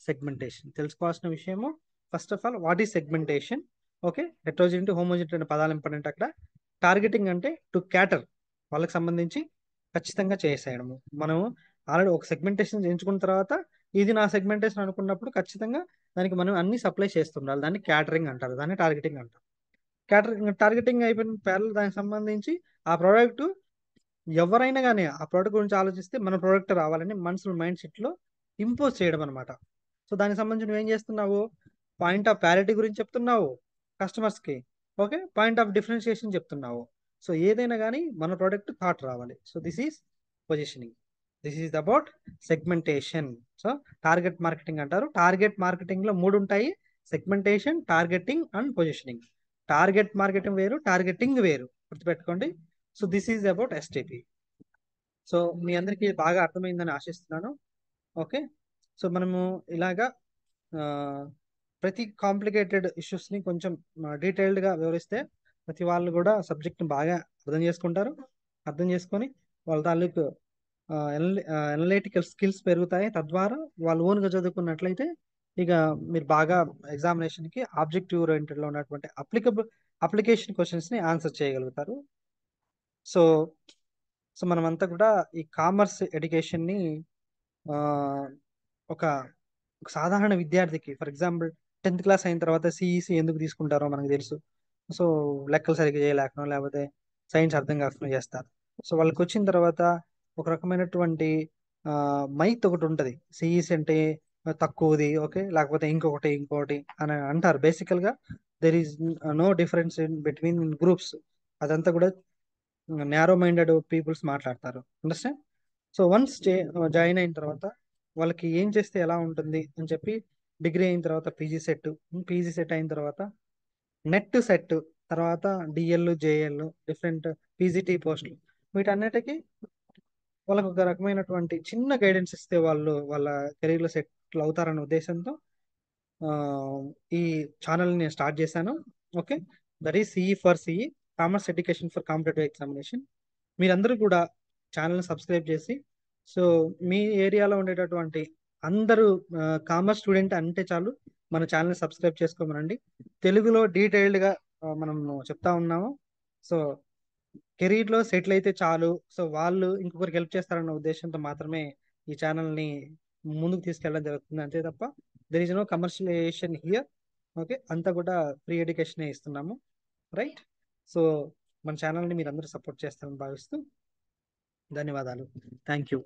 సెగ్మెంటేషన్. తెలుసుకోవాల్సిన విషయము, first of all what is segmentation. Okay, heterogeneity, homogeneity అనే పదాలు ఇంపార్టెంట్ అక్కడ. టార్గెటింగ్ అంటే టు క్యాటర్, వాళ్ళకి సంబంధించి ఖచ్చితంగా చేసేయడము. మనము ఆల్రెడీ ఒక సెగ్మెంటేషన్ ఎంచుకున్న తర్వాత ఇది నా సెగ్మెంటేషన్ అనుకున్నప్పుడు ఖచ్చితంగా దానికి మనం అన్ని సప్లై చేస్తుండాలి. దాన్ని క్యాటరింగ్ అంటారు, దాన్ని టార్గెటింగ్ అంటారు. టార్గెటింగ్ అయిపోయిన పేర్లు దానికి సంబంధించి ఆ ప్రోడక్ట్ ఎవరైనా కానీ ఆ ప్రోడక్ట్ గురించి ఆలోచిస్తే మన ప్రోడక్ట్ రావాలని మనసు మైండ్ సెట్ లో ఇంపోజ్ చేయడం అనమాట. సో దానికి సంబంధించి నువ్వు ఏం చేస్తున్నావు, పాయింట్ ఆఫ్ ప్యారిటీ గురించి చెప్తున్నావు కస్టమర్స్ కి. ఓకే, పాయింట్ ఆఫ్ డిఫరెన్షియేషన్ చెప్తున్నావు. సో ఏదైనా కానీ మన ప్రోడక్ట్ థాట్ రావాలి. So this is positioning. This is about segmentation. So target marketing అంటారు. టార్గెట్ మార్కెటింగ్ లో 3 ఉంటాయి: segmentation, targeting and positioning. Target marketing వేరు, టార్గెటింగ్ వేరు, గుర్తుపెట్టుకోండి. So this is about STP. So మీ అందరికీ బాగా అర్థమైందని ఆశిస్తున్నాను. ఓకే, సో మనము ఇలాగా ప్రతి కాంప్లికేటెడ్ ఇష్యూస్ని కొంచెం డీటెయిల్డ్గా వివరిస్తే ప్రతి వాళ్ళు కూడా సబ్జెక్ట్ని బాగా అర్థం చేసుకుంటారు. అర్థం చేసుకొని వాళ్ళ తాలూకు అనలిటికల్ స్కిల్స్ పెరుగుతాయి. తద్వారా వాళ్ళు ఓన్గా చదువుకున్నట్లయితే ఇక మీరు బాగా ఎగ్జామినేషన్కి ఆబ్జెక్టివ్ ఓరియంటెడ్లో ఉన్నటువంటి అప్లికేషన్ క్వశ్చన్స్ని ఆన్సర్ చేయగలుగుతారు. సో సో మనమంతా కూడా ఈ కామర్స్ ఎడ్యుకేషన్ని ఒక సాధారణ విద్యార్థికి, ఫర్ ఎగ్జాంపుల్ 10th క్లాస్ అయిన తర్వాత సిఈసి ఎందుకు తీసుకుంటారో మనకు తెలుసు. సో లెక్కలు సరిగ్గా చేయలేకనో లేకపోతే సైన్స్ అర్థం కాకుండా చేస్తారు. సో వాళ్ళకి వచ్చిన తర్వాత ఒక రకమైనటువంటి మైత్ ఒకటి ఉంటుంది, సిఈసి అంటే తక్కువది, ఓకే, లేకపోతే ఇంకోటి అని అంటారు. బేసికల్గా there is no difference in between groups. అదంతా కూడా నేరో మైండెడ్ పీపుల్స్ మాట్లాడతారు. అండర్స్టాండ్? సో వన్స్ జాయిన్ అయిన తర్వాత వాళ్ళకి ఏం చేస్తే ఎలా ఉంటుంది అని చెప్పి డిగ్రీ అయిన తర్వాత పీజీ సెట్ అయిన తర్వాత నెట్ సెట్, తర్వాత డిఎల్, జేఎల్, డిఫరెంట్ పీజీటీ పోస్టులు, వీటన్నిటికీ వాళ్ళకు ఒక రకమైనటువంటి చిన్న గైడెన్స్ ఇస్తే వాళ్ళు వాళ్ళ కెరీర్లో సెటిల్ అవుతారనే ఉద్దేశంతో ఈ ఛానల్ని నేను స్టార్ట్ చేశాను. Okay, that is CE for CE, commerce education for competitive examination. మీరందరూ కూడా ఛానల్ని సబ్స్క్రైబ్ చేసి, సో మీ ఏరియాలో ఉండేటటువంటి అందరూ కామర్స్ స్టూడెంట్ అంటే చాలు మన ఛానల్ని సబ్స్క్రైబ్ చేసుకోమనండి. తెలుగులో డీటెయిల్డ్గా మనం చెప్తా ఉన్నాము. సో కెరీర్లో సెటిల్ అయితే చాలు, సో వాళ్ళు ఇంకొకరికి హెల్ప్ చేస్తారన్న ఉద్దేశంతో మాత్రమే ఈ ఛానల్ని ముందుకు తీసుకెళ్ళడం జరుగుతుంది, అంతే తప్ప there is no commercialization here. Okay, అంతా కూడా ఫ్రీ ఎడ్యుకేషన్ ఇస్తున్నాము, రైట్? సో మన ఛానల్ని మీరు అందరూ సపోర్ట్ చేస్తారని భావిస్తూ ధన్యవాదాలు. Thank you.